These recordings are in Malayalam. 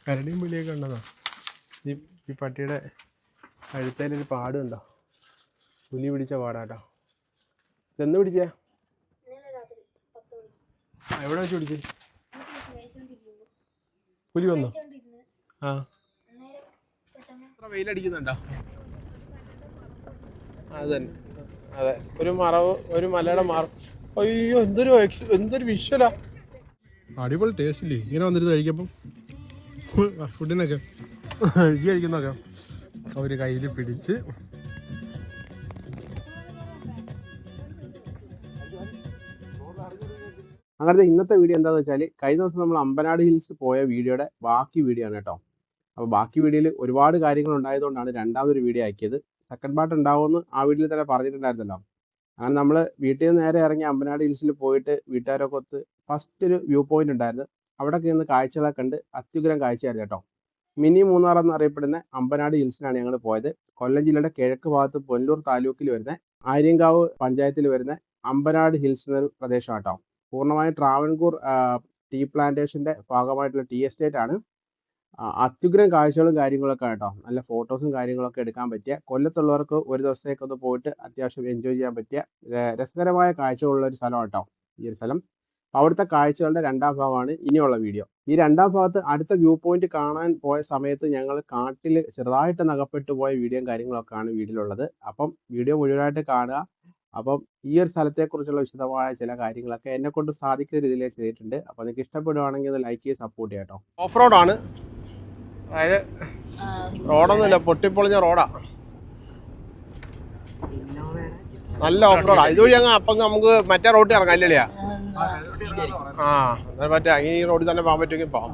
കരടിയും പുലിയൊക്കെ ഉണ്ടെന്നോ? ഈ പട്ടിയുടെ കഴുത്തേലൊരു പാടുണ്ടോ? പുലി പിടിച്ച പാടാട്ടോ. ഇതെന്ന് പിടിച്ചേ? എവിടെ വെച്ച് പിടിച്ചേ? പുലി വന്നോ? ആ, വെയിലടിക്കുന്നുണ്ടോ? അതന്നെ, അതെ. ഒരു മറവ്, ഒരു മലയുടെ അയ്യോ, എന്തൊരു വിഷ്വലാ. അടിപൊളി ടേസ്റ്റ് ഇല്ലേ ഇങ്ങനെ വന്നിരുന്ന് കഴിക്കപ്പം? ഫുഡിനൊക്കെ രുചി കഴിക്കുന്നൊക്കെ അവർ കയ്യിൽ പിടിച്ച്. അങ്ങനത്തെ ഇന്നത്തെ വീഡിയോ എന്താണെന്ന് വെച്ചാൽ, കഴിഞ്ഞ ദിവസം നമ്മൾ അമ്പനാട് ഹിൽസ് പോയ വീഡിയോയുടെ ബാക്കി വീഡിയോ ആണ് കേട്ടോ. അപ്പോൾ ബാക്കി വീഡിയോയിൽ ഒരുപാട് കാര്യങ്ങൾ ഉണ്ടായതുകൊണ്ടാണ് രണ്ടാമതൊരു വീഡിയോ ആക്കിയത്. സെക്കൻഡ് പാർട്ട് ഉണ്ടാവുമെന്ന് ആ വീഡിയോയിൽ തന്നെ പറഞ്ഞിട്ടുണ്ടായിരുന്നല്ലോ. അങ്ങനെ നമ്മൾ വീട്ടിൽ നിന്ന് നേരെ ഇറങ്ങി അമ്പനാട് ഹിൽസിൽ പോയിട്ട് വീട്ടുകാരൊക്കെ ഒത്ത് ഫസ്റ്റ് ഒരു വ്യൂ പോയിന്റ് ഉണ്ടായിരുന്നു. അവിടെയൊക്കെ നിന്ന് കാഴ്ചകളൊക്കെ കണ്ട് അത്യുഗ്രം കാഴ്ചയായിരുന്നു കേട്ടോ. മിനി മൂന്നാർ എന്നറിയപ്പെടുന്ന അമ്പനാട് ഹിൽസിലാണ് ഞങ്ങൾ പോയത്. കൊല്ലം ജില്ലയുടെ കിഴക്ക് ഭാഗത്ത് പൊന്നൂർ താലൂക്കിൽ വരുന്ന ആര്യങ്കാവ് പഞ്ചായത്തിൽ വരുന്ന അമ്പനാട് ഹിൽസ് എന്നൊരു പ്രദേശം കേട്ടോ. പൂർണ്ണമായും ട്രാവൻകൂർ ടീ പ്ലാന്റേഷന്റെ ഭാഗമായിട്ടുള്ള ടീ എസ്റ്റേറ്റ് ആണ്. അത്യുഗ്രം കാഴ്ചകളും കാര്യങ്ങളൊക്കെ കേട്ടോ. നല്ല ഫോട്ടോസും കാര്യങ്ങളൊക്കെ എടുക്കാൻ പറ്റിയ, കൊല്ലത്തുള്ളവർക്ക് ഒരു ദിവസത്തേക്കൊന്ന് പോയിട്ട് അത്യാവശ്യം എൻജോയ് ചെയ്യാൻ പറ്റിയ രസകരമായ കാഴ്ചകളുള്ള ഒരു സ്ഥലം കേട്ടോ ഈ ഒരു സ്ഥലം. അവിടുത്തെ കാഴ്ചകളുടെ രണ്ടാം ഭാഗമാണ് ഇനിയുള്ള വീഡിയോ. ഈ രണ്ടാം ഭാഗത്ത് അടുത്ത വ്യൂ പോയിന്റ് കാണാൻ പോയ സമയത്ത് ഞങ്ങൾ കാട്ടിൽ ചെറുതായിട്ട് നഗപ്പെട്ടു പോയ വീഡിയോയും കാര്യങ്ങളൊക്കെയാണ് വീഡിയോയിലുള്ളത്. അപ്പം വീഡിയോ മുഴുവനായിട്ട് കാണുക. അപ്പം ഈ ഒരു സ്ഥലത്തെക്കുറിച്ചുള്ള വിശദമായ ചില കാര്യങ്ങളൊക്കെ എന്നെ കൊണ്ട് സാധിക്കുന്ന രീതിയിൽ ചെയ്തിട്ടുണ്ട്. അപ്പോൾ നിങ്ങൾക്ക് ഇഷ്ടപ്പെടുവാണെങ്കിൽ അത് ലൈക്ക് ചെയ്ത് സപ്പോർട്ട് ചെയ്യാം കേട്ടോ. ഓഫ് റോഡാണ്, അതായത് റോഡൊന്നുമില്ല, പൊട്ടിപ്പൊളിഞ്ഞ റോഡാ. നല്ല ഓഫ് റോഡാ. ഇതുവഴി അങ്ങ് അപ്പം നമുക്ക് മറ്റേ റോഡിൽ ഇറങ്ങാം ഇല്ലല്ലേ? ആ, എന്നാൽ പറ്റേ അങ്ങനെ ഈ റോഡിൽ തന്നെ പോകാൻ പറ്റുമെങ്കിൽ പോകാം.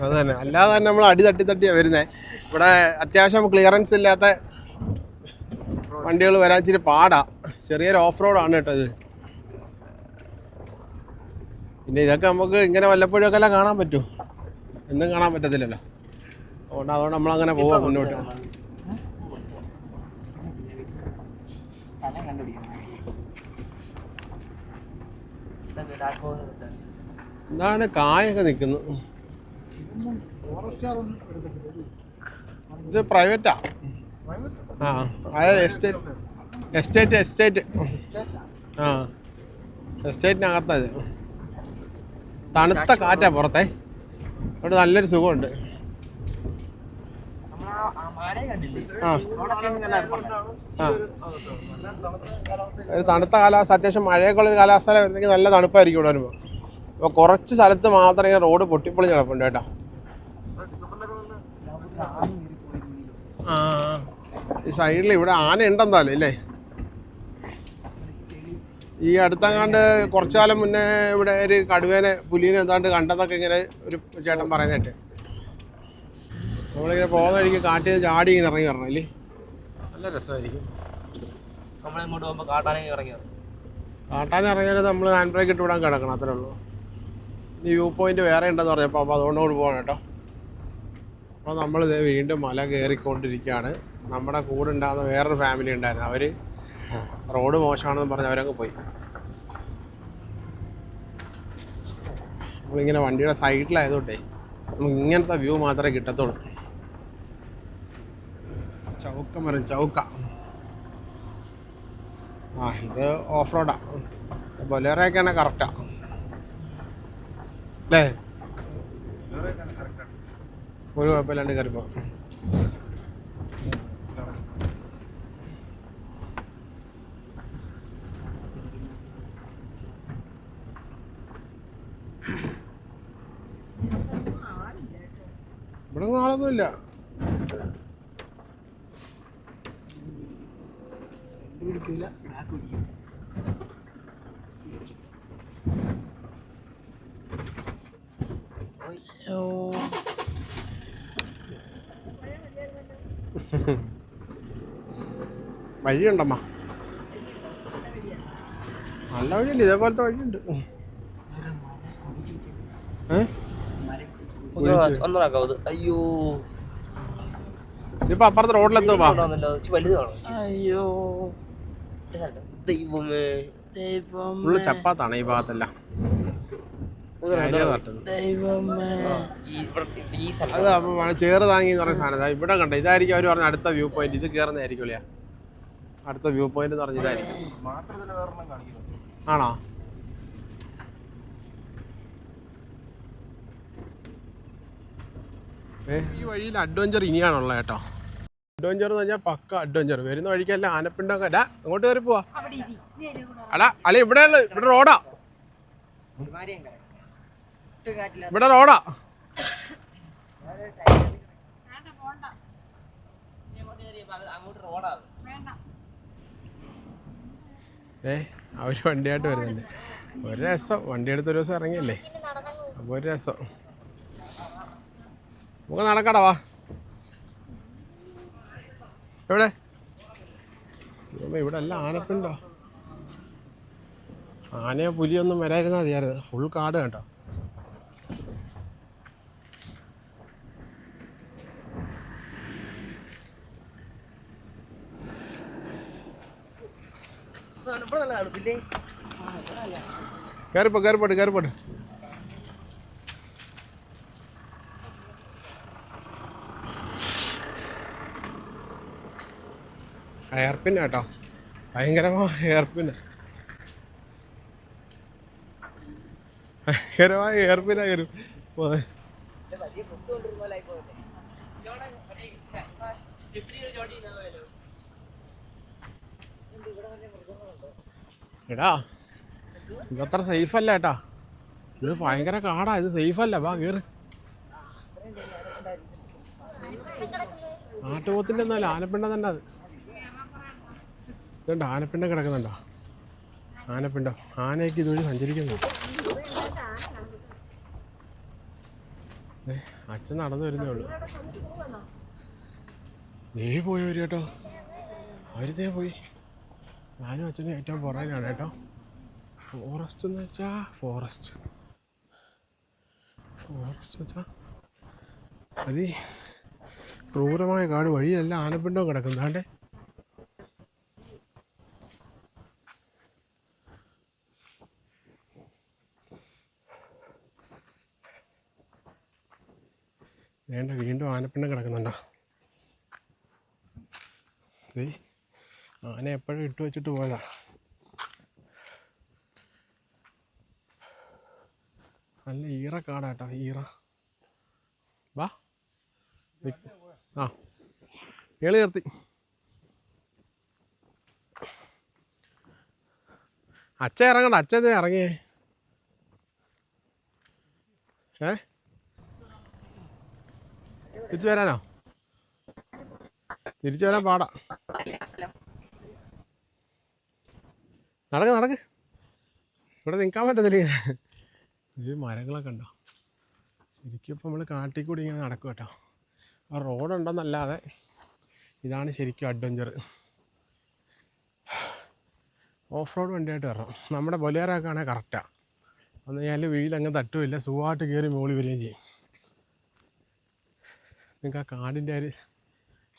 അത് തന്നെ, അല്ലാതെ തന്നെ നമ്മൾ അടി തട്ടിയാണ് വരുന്നത്. ഇവിടെ അത്യാവശ്യം ക്ലിയറൻസ് ഇല്ലാത്ത വണ്ടികൾ വരാൻ ഇച്ചിരി പാടാ. ചെറിയൊരു ഓഫ് റോഡാണ് കേട്ടോ ഇത്. പിന്നെ ഇതൊക്കെ നമുക്ക് ഇങ്ങനെ വല്ലപ്പോഴൊക്കെ എല്ലാം കാണാൻ പറ്റും, എന്നും കാണാൻ പറ്റത്തില്ലല്ലോ. അതുകൊണ്ട് നമ്മളങ്ങനെ പോവാം മുന്നോട്ട്. എന്താണ് കായൊക്കെ നിൽക്കുന്നു? ഇത് പ്രൈവറ്റാ? ആ, അതായത് എസ്റ്റേറ്റ് ആ, എസ്റ്റേറ്റിനകത്താ ഇത്. തണുത്ത കാറ്റാ പുറത്തെ, അവിടെ നല്ലൊരു സുഖമുണ്ട്. ഒരു തണുത്ത കാലാവസ്ഥ, അത്യാവശ്യം മഴയൊക്കെയുള്ളൊരു കാലാവസ്ഥ വരുന്നെങ്കിൽ നല്ല തണുപ്പായിരിക്കും ഇവിടെ വരുമ്പോൾ. അപ്പോൾ കുറച്ച് സ്ഥലത്ത് മാത്രം ഇങ്ങനെ റോഡ് പൊട്ടിപ്പൊളിഞ്ഞ് കിടപ്പുണ്ട് കേട്ടോ. ആ, ഈ സൈഡിൽ ഇവിടെ ആന ഉണ്ടെന്നാലും ഇല്ലേ? ഈ അടുത്തങ്ങാണ്ട് കുറച്ചു കാലം മുന്നേ ഇവിടെ ഒരു കടുവേനെ പുലിനെ എന്താണ്ട് കണ്ടെന്നൊക്കെ ഇങ്ങനെ ഒരു ചേട്ടൻ പറയുന്നതായിട്ട്. നമ്മളിങ്ങനെ പോകുന്ന വഴിക്ക് കാട്ടിൽ നിന്ന് ചാടി ഇങ്ങനെ ഇറങ്ങി വരണം അല്ലേ? നല്ല രസമായിരിക്കും. നമ്മളിങ്ങോട്ട് പോകുമ്പോൾ കാട്ടാനെ ഇറങ്ങിയാൽ നമ്മൾ ഹാൻഡ് ബ്രേക്ക് ഇട്ട് വിടാൻ കിടക്കണം, അത്രേ ഉള്ളൂ. ഈ വ്യൂ പോയിന്റ് വേറെ ഉണ്ടെന്ന് പറഞ്ഞപ്പോൾ അപ്പോൾ അതുകൊണ്ടോട് പോകണം കേട്ടോ. അപ്പോൾ നമ്മളിത് വീണ്ടും മല കയറിക്കൊണ്ടിരിക്കുകയാണ്. നമ്മുടെ കൂടെ ഉണ്ടാകുന്ന വേറൊരു ഫാമിലി ഉണ്ടായിരുന്നു. അവർ റോഡ് മോശമാണെന്ന് പറഞ്ഞ് അവരങ്ങ് പോയി. നമ്മളിങ്ങനെ വണ്ടിയുടെ സൈഡിലായതുകൊണ്ടേ നമുക്ക് ഇങ്ങനത്തെ വ്യൂ മാത്രമേ കിട്ടത്തുള്ളൂ. ചൗക്ക മരം ചൗക്ക. ആ, ഇത് ഓഫ് റോഡാ. ബൊലേറൊക്കെ തന്നെ കറക്റ്റാ അല്ലേ? ഒരു കുഴപ്പമില്ലാണ്ട് കയറിപ്പോ. ഇവിടെ ആളൊന്നുമില്ല. വഴിയുണ്ടമ്മ, നല്ല വഴിയുണ്ട്, ഇതേപോലത്തെ വഴിയുണ്ട്. അയ്യോ, ഇതിപ്പോ അപ്പുറത്തെ റോഡിലെത്തുമ്പോ അയ്യോ ദൈവമേ, ഫുള്ള് ചപ്പാത്താണ് ഈ ഭാഗത്തെല്ലാം. അത് അപ്പൊ ചേറ് താങ്ങി എന്ന് പറയുന്ന സാധനം ഇവിടെ കണ്ട. ഇതായിരിക്കും അവർ പറഞ്ഞ അടുത്ത വ്യൂ പോയിന്റ്. ഇത് കയറുന്നതായിരിക്കും അല്ലേ അടുത്ത വ്യൂ പോയിന്റ് എന്ന് പറഞ്ഞ ഇതായിരിക്കും. ആണോ? ഈ വഴിയിൽ അഡ്വഞ്ചർ ഇനിയാണുള്ളത് കേട്ടോ. അഡ്വഞ്ചർ എന്ന് പറഞ്ഞാൽ പക്ക അഡ്വഞ്ചർ. വരുന്ന വഴിക്കല്ല ആനപ്പിണ്ടൊക്കെ. അല്ല അങ്ങോട്ട് കയറി പോവാ. അടാ അല്ലെ ഇവിടെ റോഡാ. ഇവിടെ റോഡാ. അവര് വണ്ടിയായിട്ട് വരുന്നുണ്ട്. ഒരു രസം. വണ്ടി എടുത്ത് ഒരു ദിവസം ഇറങ്ങിയല്ലേ, അപ്പൊ ഒരു രസം. നമുക്ക് നടക്കടാ, വാ. എവിടെ? ഇവിടെ എല്ലാം ആനപ്പിണ്ടോ? ആനയോ പുലിയൊന്നും വരാതിരുന്നാൽ മതിയായിരുന്നു. ഫുൾ കാട് കേട്ടോ. കയറിപ്പോട്ട്. എയർപിൻ കേട്ടോ, ഭയങ്കരമായ എയർപിൻ. ഭയങ്കരമായ എയർപിനാ കയറും. എടാ ഇതത്ര സേഫ് അല്ല കേട്ടാ. ഇത് ഭയങ്കര കാടാ. ഇത് സേഫ് അല്ല. വാ കയറ്. ആട്ടുപോത്തിന്റെ ഒന്നുമല്ല, ആനപ്പിണ്ടം തന്നെ അത്. ഇതുണ്ട് ആനപ്പിണ്ടം കിടക്കുന്നുണ്ടോ? ആനപ്പിണ്ടം. ആനയ്ക്ക് ഇതുവഴി സഞ്ചരിക്കുന്നു. അച്ഛൻ നടന്നു വരുന്നേ ഉള്ളൂ. നീ പോയവര് കേട്ടോ. അവരിതേ പോയി. ഞാനും അച്ഛനും ഏറ്റവും പുറകിലാണ് കേട്ടോ. ഫോറസ്റ്റ് എന്ന് വെച്ചാ ഫോറസ്റ്റ് വെച്ചാ അത് ക്രൂരമായ കാട്. വഴിയെല്ലാം ആനപ്പിണ്ടവും കിടക്കുന്നു. താണ്ടേ വേണ്ട, വീണ്ടും ആനപ്പിണ്ടം കിടക്കുന്നുണ്ടോ? ആന എപ്പോഴും ഇട്ട് വെച്ചിട്ട് പോയതാ. നല്ല ഈറ കാടാട്ടോ, ഈറ. വാ. ആ കേളി നിർത്തി. അച്ഛൻ ഇറങ്ങണ്ട. അച്ഛൻ ഇറങ്ങിയേ. തിരിച്ചു വരാനോ? തിരിച്ചു വരാൻ പാടാ. നടക്ക്. ഇവിടെ നിൽക്കാൻ പറ്റത്തില്ല. ഇത് മരങ്ങളൊക്കെ ഉണ്ടോ? ശരിക്കും ഇപ്പം നമ്മൾ കാട്ടിൽ കൂടി ഇങ്ങനെ നടക്കും കേട്ടോ. ആ റോഡുണ്ടെന്നല്ലാതെ ഇതാണ് ശരിക്കും അഡ്വഞ്ചർ. ഓഫ് റോഡ് വണ്ടിയായിട്ട് വരണം. നമ്മുടെ ബൊലേറൊക്കെ ആണെങ്കിൽ കറക്റ്റാണ്. അന്ന് ഞാൻ വീലങ്ങ് തട്ടുമില്ല, സുഖമായിട്ട് കയറി മുകളിൽ വരികയും ചെയ്യും. നിങ്ങൾക്ക് ആ കാടിൻ്റെ ഒരു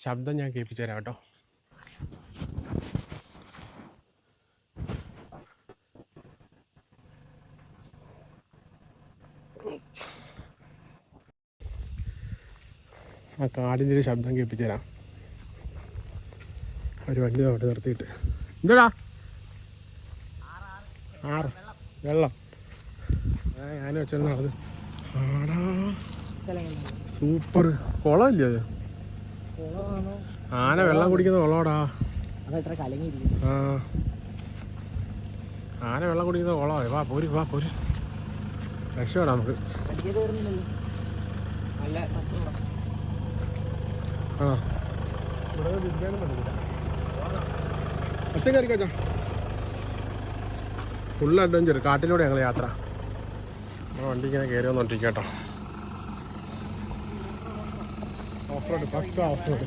ശബ്ദം ഞാൻ കേൾപ്പിച്ചു തരാം കേട്ടോ. ആ കാടിൻ്റെ ഒരു ശബ്ദം കേൾപ്പിച്ചു തരാം. ഒരു വണ്ടി അവിടെ നിർത്തിയിട്ട്. എന്താടാ? 6 വെള്ളം. ഞാനും വെച്ചാൽ നടന്ന്. ആടാ സൂപ്പർ കുളമില്ലേ അത്? ആന വെള്ളം കുടിക്കുന്ന കുളമാടാ. ആ ആന വെള്ളം കുടിക്കുന്ന കുളമാണ്. വാ പോര്. രക്ഷപ്പെടാം നമുക്ക്. ആണോ? ഇവിടെ വിദ്യാനം പറ്റില്ല. ഒറ്റ കയറിക്കാച്ചാ. Full adventure. കാട്ടിലൂടെ ഞങ്ങൾ യാത്ര. നമ്മുടെ വണ്ടി ഇങ്ങനെ കയറി വന്നോണ്ടിരിക്കുക കേട്ടോ. ഓഫ് റോഡ്, പക്ക ഓഫ് റോഡ്.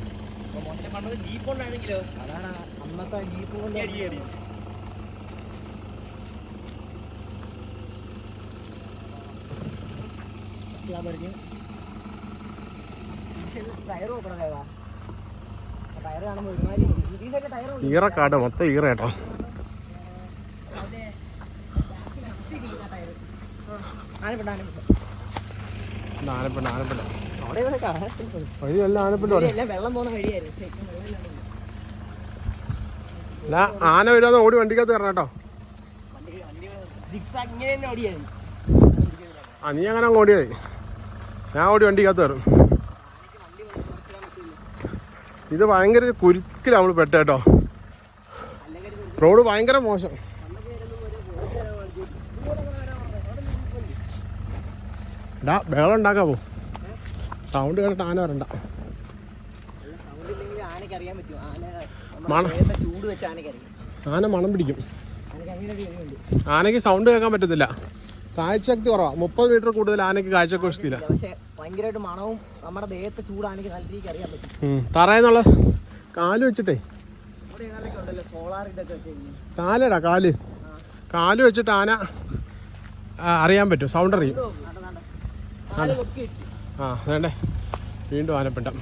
ഈറക്കാട് മൊത്തം ഈറ കേട്ടോ. ആനപ്പിണ്ട വഴിയല്ല ആനപ്പിണ്ട അല്ല ആന വരുവാന്ന് ഓടി വണ്ടിക്കകത്ത് കയറണം കേട്ടോ. ആ നീ അങ്ങനെ അങ്ങ് ഓടിയായി, ഞാൻ ഓടി വണ്ടിക്കകത്ത് കയറും. ഇത് ഭയങ്കര ഒരു കുരുക്കിലാണ് നമ്മൾ പെട്ട കേട്ടോ. റോഡ് ഭയങ്കര മോശം. ഡാ ബഹളം ഉണ്ടാക്കാവോ? സൗണ്ട് കേട്ടിട്ട് ആന വരണ്ട. ആന മണം പിടിക്കും. ആനയ്ക്ക് സൗണ്ട് കേൾക്കാൻ പറ്റത്തില്ല, കാഴ്ചശക്തി കുറവാ. 30 മീറ്റർ കൂടുതൽ ആനയ്ക്ക് കാഴ്ചശക്തി ഭയങ്കരമായിട്ട് മണവും നമ്മുടെ ദേഹത്തെ ചൂട് ആനയ്ക്ക് നല്ല രീതിക്ക് അറിയാൻ പറ്റും. തറയെന്നുള്ള കാല് വെച്ചിട്ടേ, കാലടാ കാല് വെച്ചിട്ട് ആന അറിയാൻ പറ്റും, സൗണ്ട് അറിയും. ആ വേണ്ടേ വീണ്ടും ആനപ്പിണ്ടം.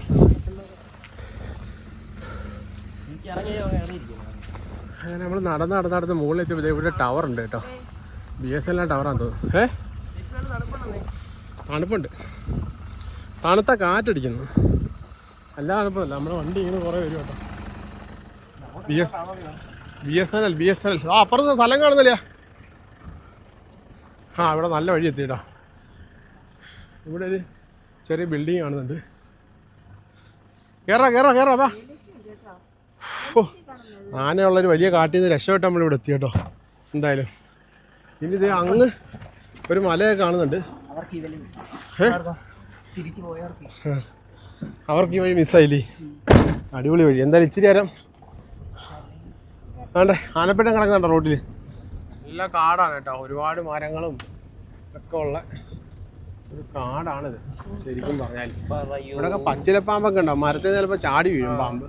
അങ്ങനെ നമ്മൾ നടന്ന് മുകളിലെത്തിയപ്പോൾ ഇവിടെ ടവർ ഉണ്ട് കേട്ടോ. BSNL ടവറാന്ന് തോന്നുന്നു. തണുപ്പുണ്ട്, തണുത്ത കാറ്റടിക്കുന്നു. അല്ല തണുപ്പല്ല, നമ്മുടെ വണ്ടി ഇങ്ങനെ കുറേ വരും കേട്ടോ. BSNL ആ അപ്പുറത്ത് സ്ഥലം കാണുന്നില്ല. ആ ഇവിടെ നല്ല വഴി എത്തിയിട്ടോ. ഇവിടെ ഒരു ചെറിയ ബിൽഡിങ് കാണുന്നുണ്ട്. കേറാ വാ. ഓ ആനയുള്ളൊരു വലിയ കാട്ടിൽ നിന്ന് രക്ഷപ്പെട്ട് നമ്മളിവിടെ എത്തി കേട്ടോ. എന്തായാലും ഇനി ഇത് അങ്ങ് ഒരു മലയൊക്കെ കാണുന്നുണ്ട്. അവർക്ക് ഈ വഴി മിസ്സായില്ലേ? അടിപൊളി വഴി. എന്തായാലും ഇച്ചിരി നേരം വേണ്ടേ. ആനപ്പിണ്ടം കിടക്കുന്നുണ്ടോ റോഡിൽ? നല്ല കാടാണ് കേട്ടോ, ഒരുപാട് മരങ്ങളും ഒക്കെ ഉള്ള ഒരു കാടാണിത് ശരിക്കും പറഞ്ഞാൽ. ഇവിടെയൊക്കെ പച്ചിലപ്പാമ്പൊക്കെ ഉണ്ടാവും, മരത്തിൽ ചിലപ്പോൾ ചാടി വീഴും പാമ്പ്.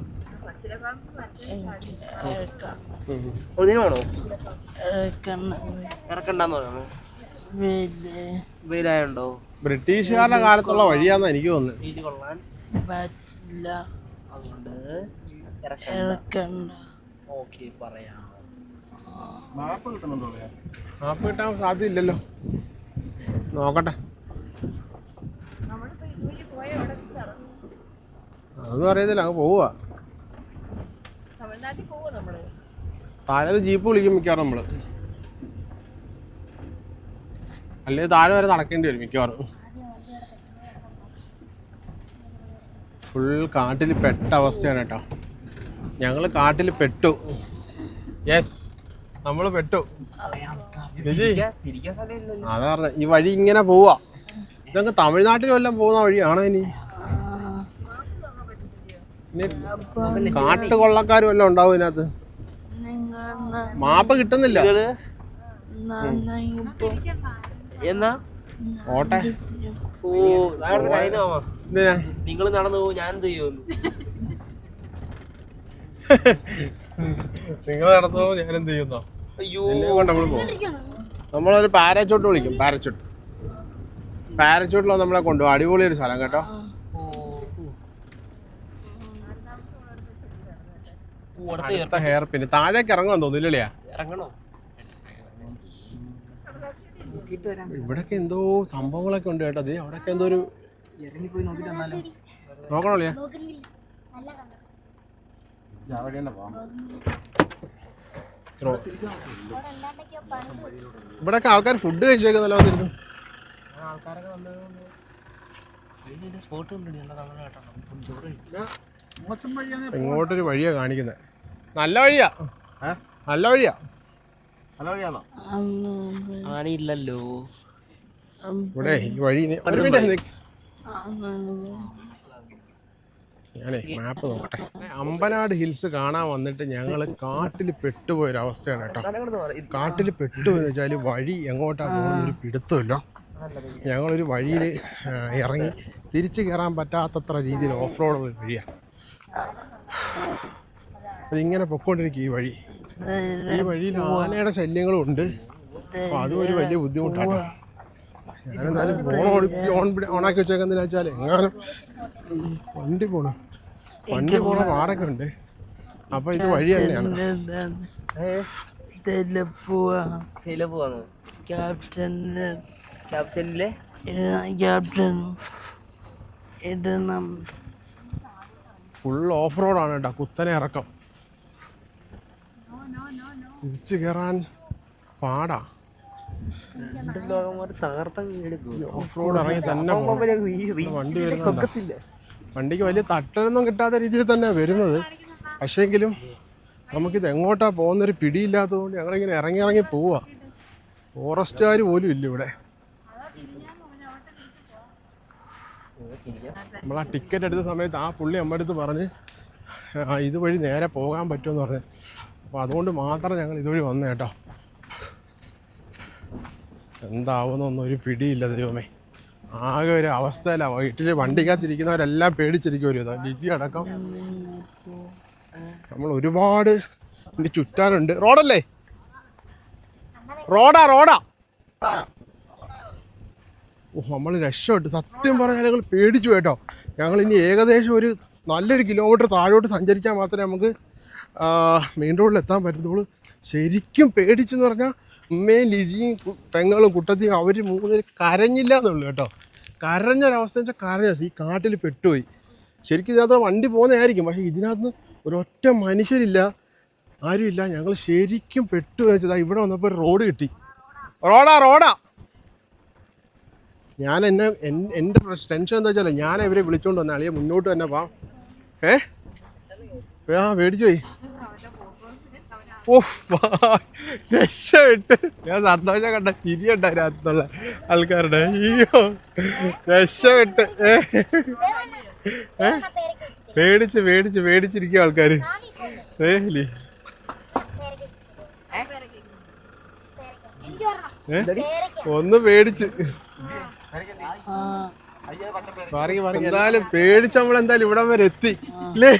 ബ്രിട്ടീഷുകാരുടെ കാലത്തുള്ള വഴിയാന്ന് എനിക്ക് തോന്നുന്നത്. മാപ്പ് കിട്ടാൻ സാധ്യതയില്ലല്ലോ, നോക്കട്ടെ. അതൊന്നും അറിയത്തില്ല, അങ്ങ് പോവുക. താഴെ ജീപ്പ് വിളിക്കും മിക്കവാറും നമ്മള്, അല്ലെങ്കിൽ താഴെ വരെ നടക്കേണ്ടി വരും മിക്കവാറും. ഫുൾ കാട്ടിൽ പെട്ട അവസ്ഥയാണ് കേട്ടോ. ഞങ്ങൾ കാട്ടിൽ പെട്ടു. യെസ്, നമ്മൾ പെട്ടു. അതാ പറഞ്ഞ ഈ വഴി ഇങ്ങനെ പോവാ. ഇതൊക്കെ തമിഴ്നാട്ടിൽ വല്ലതും പോകുന്ന വഴിയാണോ ഇനി? കാട്ടുകൊള്ളക്കാരും വല്ലതും ഉണ്ടാവും ഇതിനകത്ത്. മാപ്പ് കിട്ടുന്നില്ല. ഓട്ടെ നിങ്ങൾ നടന്നു പോകും, ഞാൻ എന്ത് ചെയ്യുന്നു? നിങ്ങൾ നടന്നോ ഞാൻ എന്ത് ചെയ്യുന്നോ? കൊണ്ട് നമ്മൾ പോകും. നമ്മളൊരു പാരച്ചൂട്ട് വിളിക്കും. പാരച്ചൂട്ടിലോ നമ്മളെ കൊണ്ടുപോകും. അടിപൊളി ഒരു സ്ഥലം കേട്ടോ. ഹെയർ പിന്നെ താഴേക്ക് ഇറങ്ങാൻ തോന്നില്ലേ? ഇവിടൊക്കെ എന്തോ സംഭവങ്ങളൊക്കെ ഉണ്ട് കേട്ടോ. അവിടെയൊക്കെ എന്തോ ഒരു നോക്കണല്ലേ? ഇവിടൊക്കെ ആൾക്കാർ ഫുഡ് കഴിച്ചേക്കുന്നല്ലോ വന്നിരുന്നു. ഇങ്ങോട്ടൊരു വഴിയാ കാണിക്കുന്നത്. നല്ല വഴിയാ. ആനയില്ലല്ലോ ഇവിടെ ഈ വഴി. ഞാനേ മാപ്പ് നോക്കട്ടെ. അമ്പനാട് ഹിൽസ് കാണാൻ വന്നിട്ട് ഞങ്ങൾ കാട്ടിൽ പെട്ടുപോയൊരവസ്ഥയാണ് കേട്ടോ. കാട്ടിൽ പെട്ടുപോയെന്ന് വെച്ചാൽ വഴി എങ്ങോട്ടാ പോകുന്നൊരു പിടുത്തമില്ല. ഞങ്ങളൊരു വഴിയിൽ ഇറങ്ങി തിരിച്ചു കയറാൻ പറ്റാത്തത്ര രീതിയിൽ ഓഫ് റോഡുള്ള വഴിയാണ്. അതിങ്ങനെ പൊക്കോണ്ടിരിക്കും ഈ വഴി. ഈ വഴിയിൽ ആനയുടെ ശല്യങ്ങളും ഉണ്ട്. അപ്പോൾ അതും ഒരു വലിയ ബുദ്ധിമുട്ടാണ്. ഞാനെന്തായാലും ഓണാക്കി വെച്ചേക്കെന്തിനാ വെച്ചാൽ എങ്ങാനും വണ്ടി പോണ പാടൊക്കെ ഉണ്ട്. അപ്പോൾ ഇത് വഴി തന്നെയാണ്. ക്യാപ്ഷനിലെ ക്യാപ്റ്റൻ ഇടണം. ഫുൾ ഓഫ് റോഡാണ് കേട്ടോ, കുത്തനെ ഇറക്കം. തിരിച്ചു കയറാൻ പാടാ. ഓഫ് റോഡ് ഇറങ്ങി തന്നെ വണ്ടി വരുന്നില്ല. വണ്ടിക്ക് വലിയ തട്ടലൊന്നും കിട്ടാത്ത രീതിയിൽ തന്നെ വരുന്നത്. പക്ഷേങ്കിലും നമുക്കിത് എങ്ങോട്ടാ പോകുന്നൊരു പിടിയില്ലാത്തതുകൊണ്ട് ഞങ്ങളിങ്ങനെ ഇറങ്ങി ഇറങ്ങി പോവാ. ഫോറസ്റ്റുകാർ പോലും ഇല്ല ഇവിടെ. നമ്മൾ ആ ടിക്കറ്റ് എടുത്ത സമയത്ത് ആ പുള്ളി നമ്മുടെ അടുത്ത് പറഞ്ഞ് ഇതുവഴി നേരെ പോകാൻ പറ്റുമെന്ന് പറഞ്ഞു. അപ്പോൾ അതുകൊണ്ട് മാത്രം ഞങ്ങൾ ഇതുവഴി വന്നു കേട്ടോ. എന്താവുന്നൊന്നും ഒരു പിടിയില്ല ദൈവമേ. ആകെ ഒരു അവസ്ഥയിലാണ്. വീട്ടിൽ വണ്ടിക്കകത്തിരിക്കുന്നവരെല്ലാം പേടിച്ചിരിക്കും. ഒരു ലിജി അടക്കം. നമ്മൾ ഒരുപാട് ഇതിൻ്റെ ചുറ്റാനുണ്ട്. റോഡല്ലേ? റോഡാ. നമ്മൾ രക്ഷപ്പെട്ടു. സത്യം പറഞ്ഞാൽ ഞങ്ങൾ പേടിച്ചു കേട്ടോ. ഞങ്ങൾ ഇനി ഏകദേശം ഒരു നല്ലൊരു കിലോമീറ്റർ താഴോട്ട് സഞ്ചരിച്ചാൽ മാത്രമേ നമുക്ക് മെയിൻ റോഡിൽ എത്താൻ പറ്റത്തുള്ളൂ. ശരിക്കും പേടിച്ചെന്ന് പറഞ്ഞാൽ ഉമ്മയും ലിജിയും പെങ്ങളും കുട്ടത്തിയും അവർ മൂന്നുപേര് കരഞ്ഞില്ല എന്നുള്ളൂ കേട്ടോ. കരഞ്ഞൊരവസ്ഥ വെച്ചാൽ കരഞ്ഞ ഈ കാട്ടിൽ പെട്ടുപോയി. ശരിക്കും ഇതിനകത്ത് വണ്ടി പോകുന്നതായിരിക്കും, പക്ഷേ ഇതിനകത്ത് ഒരൊറ്റ മനുഷ്യരില്ല, ആരുമില്ല. ഞങ്ങൾ ശരിക്കും പെട്ടു വെച്ചതാ. ഇവിടെ വന്നപ്പോൾ റോഡ് കിട്ടി. റോഡാ. ഞാൻ എൻ്റെ ടെൻഷൻ എന്താ വെച്ചാൽ ഞാൻ ഇവരെ വിളിച്ചുകൊണ്ട് വന്ന അളിയെ മുന്നോട്ട് തന്നെ പോവാം. പേടിച്ചു പോയി. രക്ഷപ്പെട്ട്. ഞാൻ സന്തോഷം കണ്ട ചിരി ഉണ്ടായിരുന്നുള്ള ആൾക്കാരുടെ. അയ്യോ രക്ഷപ്പെട്ട്. പേടിച്ചിരിക്കുക ആൾക്കാർ. ഒന്ന് പേടിച്ച് എന്തായാലും പേടിച്ച് നമ്മളെന്തായാലും ഇവിടം വരെ എത്തി അല്ലേ?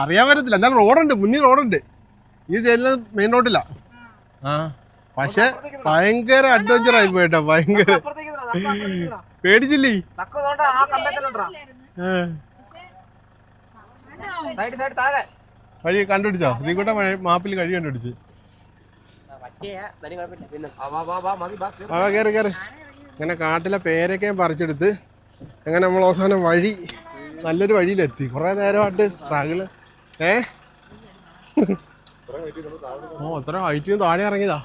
അറിയാൻ പറ്റത്തില്ല. എന്തായാലും റോഡുണ്ട്, മുന്നിൽ റോഡുണ്ട്. ഈ ചെല്ലുന്നത് മെയിൻ റോഡില്ല. പക്ഷെ ഭയങ്കര അഡ്വഞ്ചർ ആയി പോയിട്ടോ. ഭയങ്കര പേടിച്ചില്ലേ? വഴി കണ്ടുപിടിച്ചോ? ശ്രീകുട്ട മാപ്പിൽ കഴി കണ്ടുപിടിച്ച്. കേറി. അങ്ങനെ കാട്ടിലെ പേരൊക്കെ പറിച്ചെടുത്ത് അങ്ങനെ നമ്മൾ അവസാനം നല്ലൊരു വഴിയിലെത്തി. കുറേ നേരമായിട്ട് സ്ട്രഗിള്. അത്ര ഹൈറ്റിൽ താഴെ ഇറങ്ങിയതാ.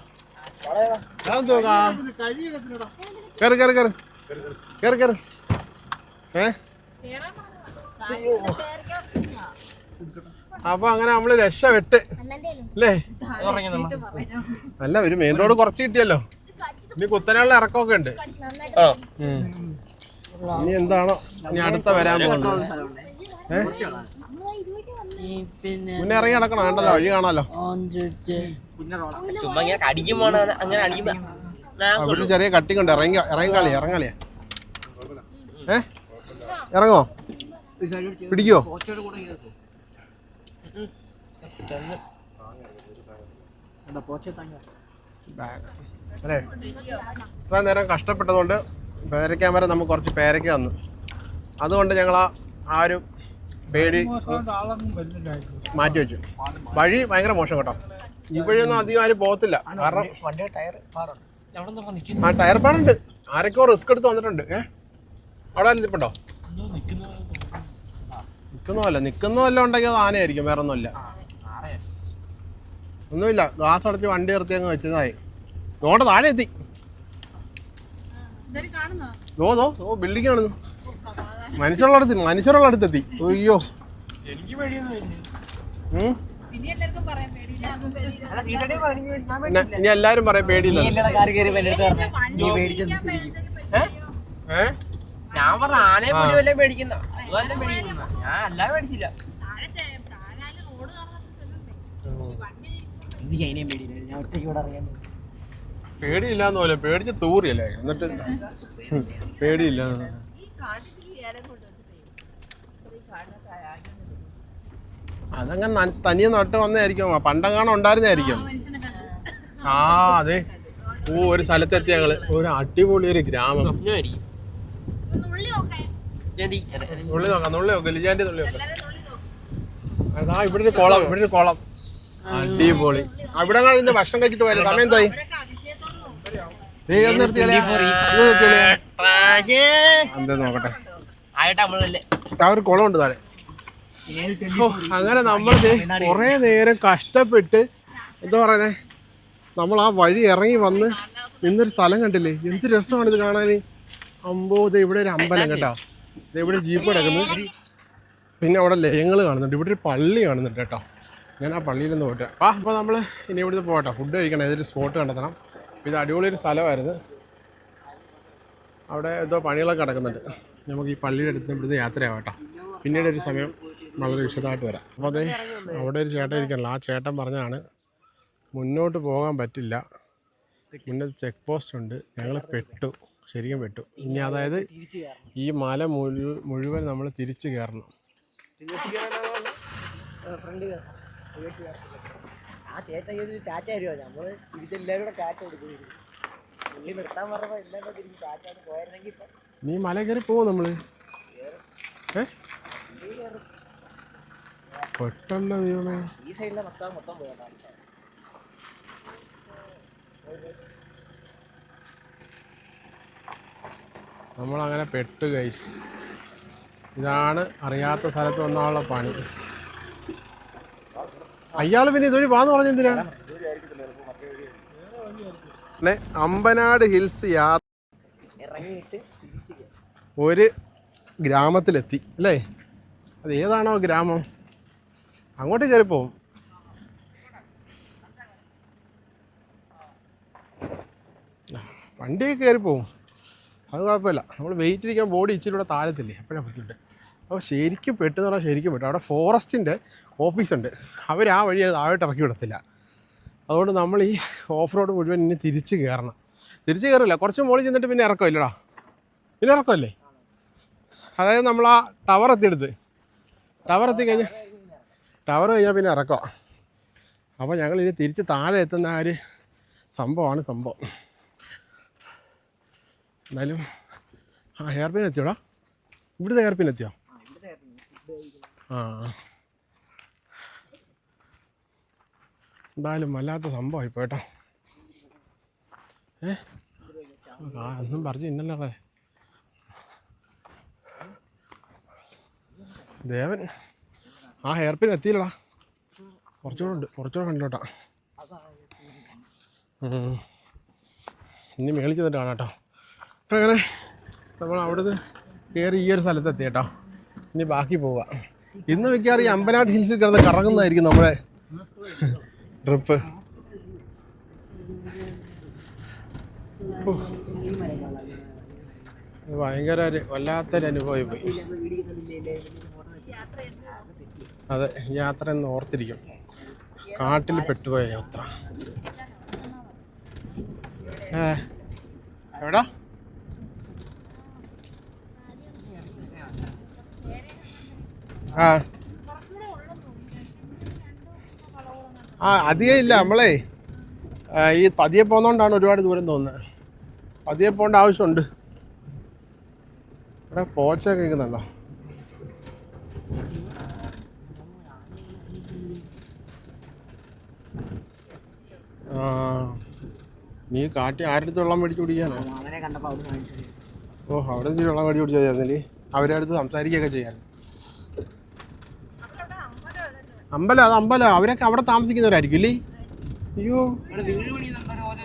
കേറി. അപ്പൊ അങ്ങനെ നമ്മള് രക്ഷപ്പെട്ട് അല്ലേ? അല്ല, ഒരു മെയിൻ റോഡ് കുറച്ച് കിട്ടിയല്ലോ. ഇനി കുത്തനെയുള്ള ഇറക്കമൊക്കെ ഉണ്ട്. ഇനി എന്താണോ ഇനി അടുത്ത വരാൻ പോകുന്നത്? മുന്നേ ഇറങ്ങി നടക്കണം, വേണ്ടല്ലോ, വഴി കാണാലോ. അവിടെ ചെറിയ കട്ടിങ് ഉണ്ട്. ഇറങ്ങിക്കളിയാ. ഇറങ്ങോ? പിടിക്കോ? അല്ലേ, ഇത്ര നേരം കഷ്ടപ്പെട്ടതുകൊണ്ട് പേരയ്ക്കാൻ വരെ നമുക്ക് കുറച്ച് പേരയ്ക്ക തന്നു. അതുകൊണ്ട് ഞങ്ങൾ ആ ഒരു പേടി മാറ്റി വെച്ചു. വഴി ഭയങ്കര മോശം കേട്ടോ. ഈ വഴിയൊന്നും അധികം ആരും പോകത്തില്ല. കാരണം ആ ടയർ പാടുണ്ട്. ആരൊക്കെയോ റിസ്ക് എടുത്ത് വന്നിട്ടുണ്ട്. അവിടെ ആരും നിൽപ്പുണ്ടോ? നിൽക്കുന്നതല്ല ഉണ്ടെങ്കിൽ അത് ആനയായിരിക്കും, വേറെ ഒന്നുമില്ല. ഒന്നുമില്ല, ഗ്ലാസ് അടച്ച് വണ്ടി നിർത്തി അങ്ങ് വെച്ചതായി. റോഡ് താഴെ എത്തി. ബിൽഡിംഗ് കാണുന്നു. മനുഷ്യരുള്ള അടുത്തെത്തി. അയ്യോ, ഇനി എല്ലാരും പറയാം പേടിയില്ല. ഞാൻ പറഞ്ഞ ആനയെ വല്ലതും പേടിക്കുന്ന ഞാൻ അല്ലാതെ പേടിച്ചില്ല. പേടിയില്ലാന്ന് പോലെ പേടിച്ച് തൂറിയല്ലേ. എന്നിട്ട് പേടിയില്ല. അതങ്ങനെ തനിയെ നട്ട് വന്നതായിരിക്കും. പണ്ടങ്ങാണം ഉണ്ടായിരുന്നായിരിക്കും. അതെ. ഒരു സ്ഥലത്തെത്തി ഞങ്ങള്. ഒരു അടിപൊളി ഒരു ഗ്രാമം. നുള്ളി നോക്കാം. ലിജാന്റെ നുള്ളി നോക്കാം. അതാ ഇവിടെ ഒരു കുളം. അടിപൊളി. അവിടെ കഴിഞ്ഞ ഭക്ഷണം കഴിച്ചിട്ട് പോയാലും സമയം എന്തായി? എന്താ നോക്കട്ടെ. ആ ഒരു കുളമുണ്ട് താഴെ. അങ്ങനെ നമ്മൾ കുറേ നേരം കഷ്ടപ്പെട്ട് എന്താ പറയുന്നേ, നമ്മൾ ആ വഴി ഇറങ്ങി വന്ന് നിന്നൊരു സ്ഥലം കണ്ടില്ലേ? എന്ത് രസമാണ് ഇത് കാണാൻ. അമ്പോ, ഇത് ഇവിടെ ഒരു അമ്പലം കേട്ടോ. ഇത് ഇവിടെ ജീപ്പ് കിടക്കുന്നു. പിന്നെ അവിടെ ലയങ്ങൾ കാണുന്നുണ്ട്. ഇവിടെ ഒരു പള്ളി കാണുന്നുണ്ട് കേട്ടോ. ഞാൻ ആ പള്ളിയിലൊന്ന് പോട്ടെ. അപ്പോൾ നമ്മൾ ഇനി ഇവിടുന്ന് പോകട്ടോ, ഫുഡ് കഴിക്കണം. ഏതൊരു സ്പോട്ട് കണ്ടെത്തണം. ഇത് അടിപൊളിയൊരു സ്ഥലമായിരുന്നു. അവിടെ എന്തോ പണികളൊക്കെ നടക്കുന്നുണ്ട്. നമുക്ക് ഈ പള്ളിയുടെ അടുത്ത് ഇവിടുന്ന് യാത്രയാവാം കേട്ടോ. പിന്നീട് ഒരു സമയം വളരെ വിശദമായിട്ട് വരാം. അപ്പോൾ അതെ, അവിടെ ഒരു ചേട്ടൻ ഇരിക്കണല്ലോ. ആ ചേട്ടൻ പറഞ്ഞതാണ് മുന്നോട്ട് പോകാൻ പറ്റില്ല, മുന്നേ ചെക്ക് പോസ്റ്റ് ഉണ്ട്. ഞങ്ങൾ പെട്ടു, ശരിക്കും പെട്ടു. ഇനി അതായത് ഈ മല മുഴുവൻ നമ്മൾ തിരിച്ച് കയറണം. ആ ചേട്ടൻ ടാറ്റ തരുമോ? നമ്മള് തിരിച്ചെല്ലാവരും കൂടെ ടാറ്റ കൊടുക്കുന്നു. പുള്ളി നിർത്താൻ പറഞ്ഞപ്പോ എല്ലാവരും തിരിച്ച് ടാറ്റ പോയിരുന്നെങ്കിൽ ഇപ്പൊ നീ മല കയറി പോവും നമ്മള്. പെട്ടല്ലോ ദൈവമേ. ഈ സൈഡിലെ മൊത്തം പോകണ്ട. നമ്മളങ്ങനെ പെട്ടു ഗൈസ്. ഇതാണ് അറിയാത്ത സ്ഥലത്ത് വന്നുള്ള പണി. അയാൾ പിന്നെ ഇതൊരു വാന്ന് പറഞ്ഞെന്തിനാ? അമ്പനാട് ഹിൽസ് യാത്ര ഒരു ഗ്രാമത്തിലെത്തി അല്ലേ? അത് ഏതാണോ ഗ്രാമം, അങ്ങോട്ട് കയറി പോവും. വണ്ടിയൊക്കെ കയറി പോവും, അത് കുഴപ്പമില്ല. നമ്മൾ വെയിറ്റ് ഇരിക്കാൻ ബോഡി ഇച്ചിരി കൂടെ താഴത്തില്ലേ, എപ്പോഴാണ് ബുദ്ധിമുട്ട്. അപ്പോൾ ശരിക്കും പെട്ടെന്ന് പറഞ്ഞാൽ ശരിക്കും പെട്ടു. അവിടെ ഫോറസ്റ്റിൻ്റെ ഓഫീസുണ്ട്. അവർ ആ വഴി താഴോട്ട് ഇറക്കി വിടത്തില്ല. അതുകൊണ്ട് നമ്മൾ ഈ ഓഫ് റോഡ് മുഴുവൻ ഇനി തിരിച്ച് കയറണം. തിരിച്ച് കയറില്ല, കുറച്ച് മുകളിൽ ചെന്നിട്ട് പിന്നെ ഇറക്കമില്ലടാ. പിന്നെ ഇറക്കമല്ലേ? അതായത് നമ്മൾ ആ ടവർ എത്തിയെടുത്ത് ടവർ കഴിഞ്ഞാൽ പിന്നെ ഇറക്കാം. അപ്പോൾ ഞങ്ങൾ ഇനി തിരിച്ച് താഴെ എത്തുന്ന ആ ഒരു സംഭവമാണ് സംഭവം. എന്നാലും ആ ഹെയർ പിൻ എത്തിയോടാ? ഇവിടുത്തെ ഹെയർ പിൻ എത്തിയോ? ആ, എന്തായാലും വല്ലാത്ത സംഭവമായി പോട്ടോ. ഒന്നും പറഞ്ഞു ഇന്നല്ലേ ദേവൻ. ആ ഹെയർ പിൻ എത്തിയില്ലടാ, കുറച്ചുകൂടെ കണ്ടിലോട്ടാ. ഇനി മേളിൽ ചെന്നിട്ട് കാണാം കേട്ടോ. അങ്ങനെ നമ്മൾ അവിടുന്ന് കയറി ഈ ഒരു സ്ഥലത്തെത്തി കേട്ടോ. ഇനി ബാക്കി പോവുക. ഇന്ന് മിക്കവാറും ഈ അമ്പനാട് ഹിൽസിൽ കിടന്ന് കറങ്ങുന്നതായിരിക്കും നമ്മുടെ ട്രിപ്പ്. ഭയങ്കര ഒരു വല്ലാത്തൊരു അനുഭവമായി പോയി. അതെ, യാത്ര എന്ന് ഓർത്തിരിക്കും. കാട്ടിൽ പെട്ടുപോയ യാത്ര. എവിടാ? അധികം ഇല്ല. നമ്മളെ ഈ പതിയെ പോകുന്നതുകൊണ്ടാണ് ഒരുപാട് ദൂരം തോന്നുന്നത്. പതിയെ പോകേണ്ട ആവശ്യമുണ്ട്. ഇവിടെ പോച്ച കേൾക്കുന്നുണ്ടോ? നീ കാട്ടി ആരുടെ വെള്ളം മേടിച്ച് കുടിക്കാനോ? ഓ, അവിടെ നിന്ന് വെള്ളം മേടിച്ച് കുടിച്ചാൽ അവരെ അടുത്ത് സംസാരിക്കുകയൊക്കെ ചെയ്യാൻ. അമ്പലം, അത് അമ്പലം. അവരൊക്കെ അവിടെ താമസിക്കുന്നവരായിരിക്കും അല്ലേ? അയ്യോ,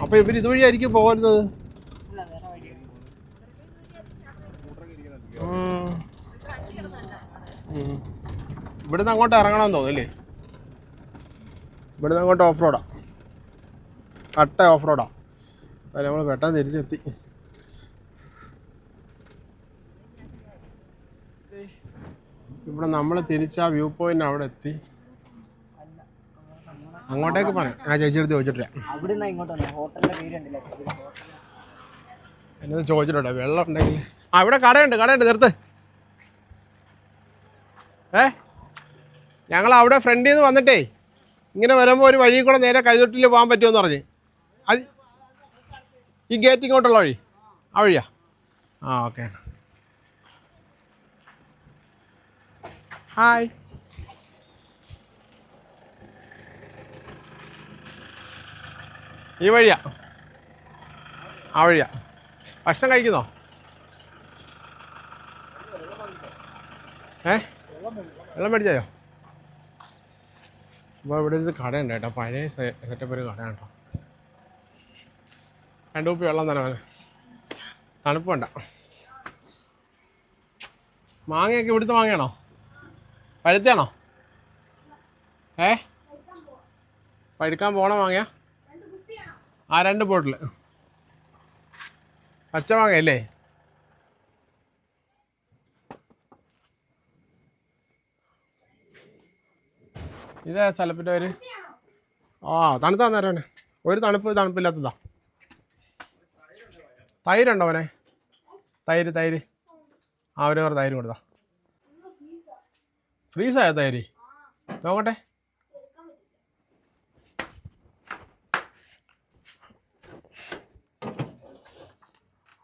അപ്പൊ ഇവർ ഇതുവഴി ആയിരിക്കും പോകുന്നത്. ഇവിടുന്ന് അങ്ങോട്ട് ഇറങ്ങണമെന്ന് തോന്നുന്നല്ലേ? ഇവിടുന്ന് അങ്ങോട്ട് ഓഫ് റോഡാ, കട്ട ഓഫ് റോഡാ. അത് നമ്മൾ പെട്ടെന്ന് തിരിച്ചെത്തി. ഇവിടെ നമ്മൾ തിരിച്ച് ആ വ്യൂ പോയിന്റ് അവിടെ എത്തി. അങ്ങോട്ടേക്ക് പോണേ. ആ ചേച്ചിയെടുത്ത് ചോദിച്ചിട്ടില്ല. എന്നത് ചോദിച്ചിട്ടുണ്ടോ? വെള്ളം ഉണ്ടെങ്കിൽ ഇവിടെ കടയുണ്ട് നിർത്ത്. ഞങ്ങൾ അവിടെ ഫ്രണ്ടിൽ നിന്ന് വന്നിട്ടേ ഇങ്ങനെ വരുമ്പോൾ ഒരു വഴി കൂടെ നേരെ കഴുതൊട്ടിൽ പോകാൻ പറ്റുമെന്ന് പറഞ്ഞ്. അത് ഈ ഗേറ്റ് ഇങ്ങോട്ടുള്ള വഴി, ആ വഴിയാ? ആ, ഓക്കെ. ഹായ്. ഈ വഴിയാ, ആ വഴിയാ. ഭക്ഷണം കഴിക്കുന്നോ? വെള്ളം മേടിച്ചായോ? അപ്പോൾ ഇവിടെ ഒരു കടയുണ്ട് കേട്ടോ, പഴയ സെറ്റപ്പ് ഒരു കടയാണ് കേട്ടോ. 2 കുപ്പി വെള്ളം തന്നെ വേണം, തണുപ്പ് വേണ്ട. മാങ്ങയൊക്കെ ഇവിടുത്തെ മാങ്ങയാണോ? പഴുത്താണോ? പഴുക്കാൻ പോണ മാങ്ങയാ? ആ 2 ബോട്ടിൽ പച്ച മാങ്ങയല്ലേ? ഇതേ സ്ഥലത്തിൻ്റെ പേര്? ആ തണുത്താ നേരം ഒരു തണുപ്പില്ലാത്തതാ. തൈരുണ്ടോ അവനെ? തൈര് ആ ഒരു തൈര് കൊടുത്താ. ഫ്രീസായോ തൈര്? നോക്കട്ടെ.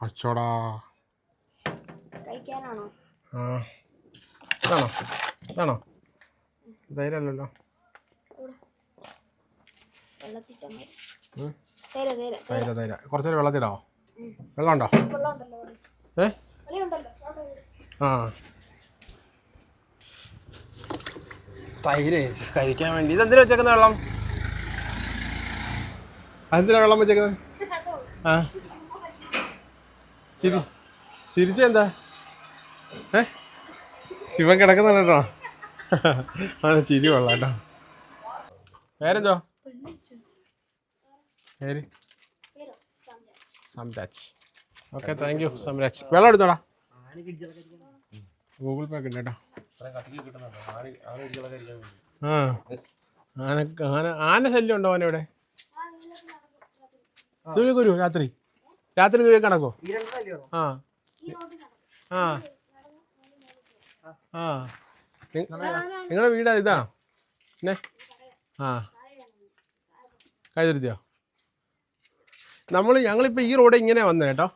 അച്ചോടാ. ആ ഇതാണോ? തൈരല്ലല്ലോ. തൈര കുറച്ചൊരു വെള്ളത്തിലാവോ? വെള്ളം ഉണ്ടോ? ആ തൈര് കഴിക്കാൻ വേണ്ടി. ഇതെന്തിനാ വെച്ചേക്കുന്ന വെള്ളം? അതെന്തിനാ വെള്ളം വെച്ചേക്കുന്നത്? ആ ചിരിച്ചെന്താ? ശിവൻ കിടക്കുന്നുണ്ട് കേട്ടോ. ആ ചിരി കൊള്ളാം കേട്ടോ. പേരെന്തോ? പേര് Samraj. Okay, thank you Samraj. വെള്ളം എടുത്തോടാ. ഗൂഗിൾ പേ കിട്ടും കേട്ടോ. ആന ശല്യം ഉണ്ടോ അവനെവിടെ? ദൂരേക്ക് വരൂ രാത്രി ദൂരേക്ക് നടക്കോ? ആ ആ ആ നിങ്ങളുടെ വീടാ ഇതാ? പിന്നെ ആ കൈതിരുത്തിയോ? ഞങ്ങളിപ്പോൾ ഈ റോഡ് ഇങ്ങനെ വന്നത് കേട്ടോ.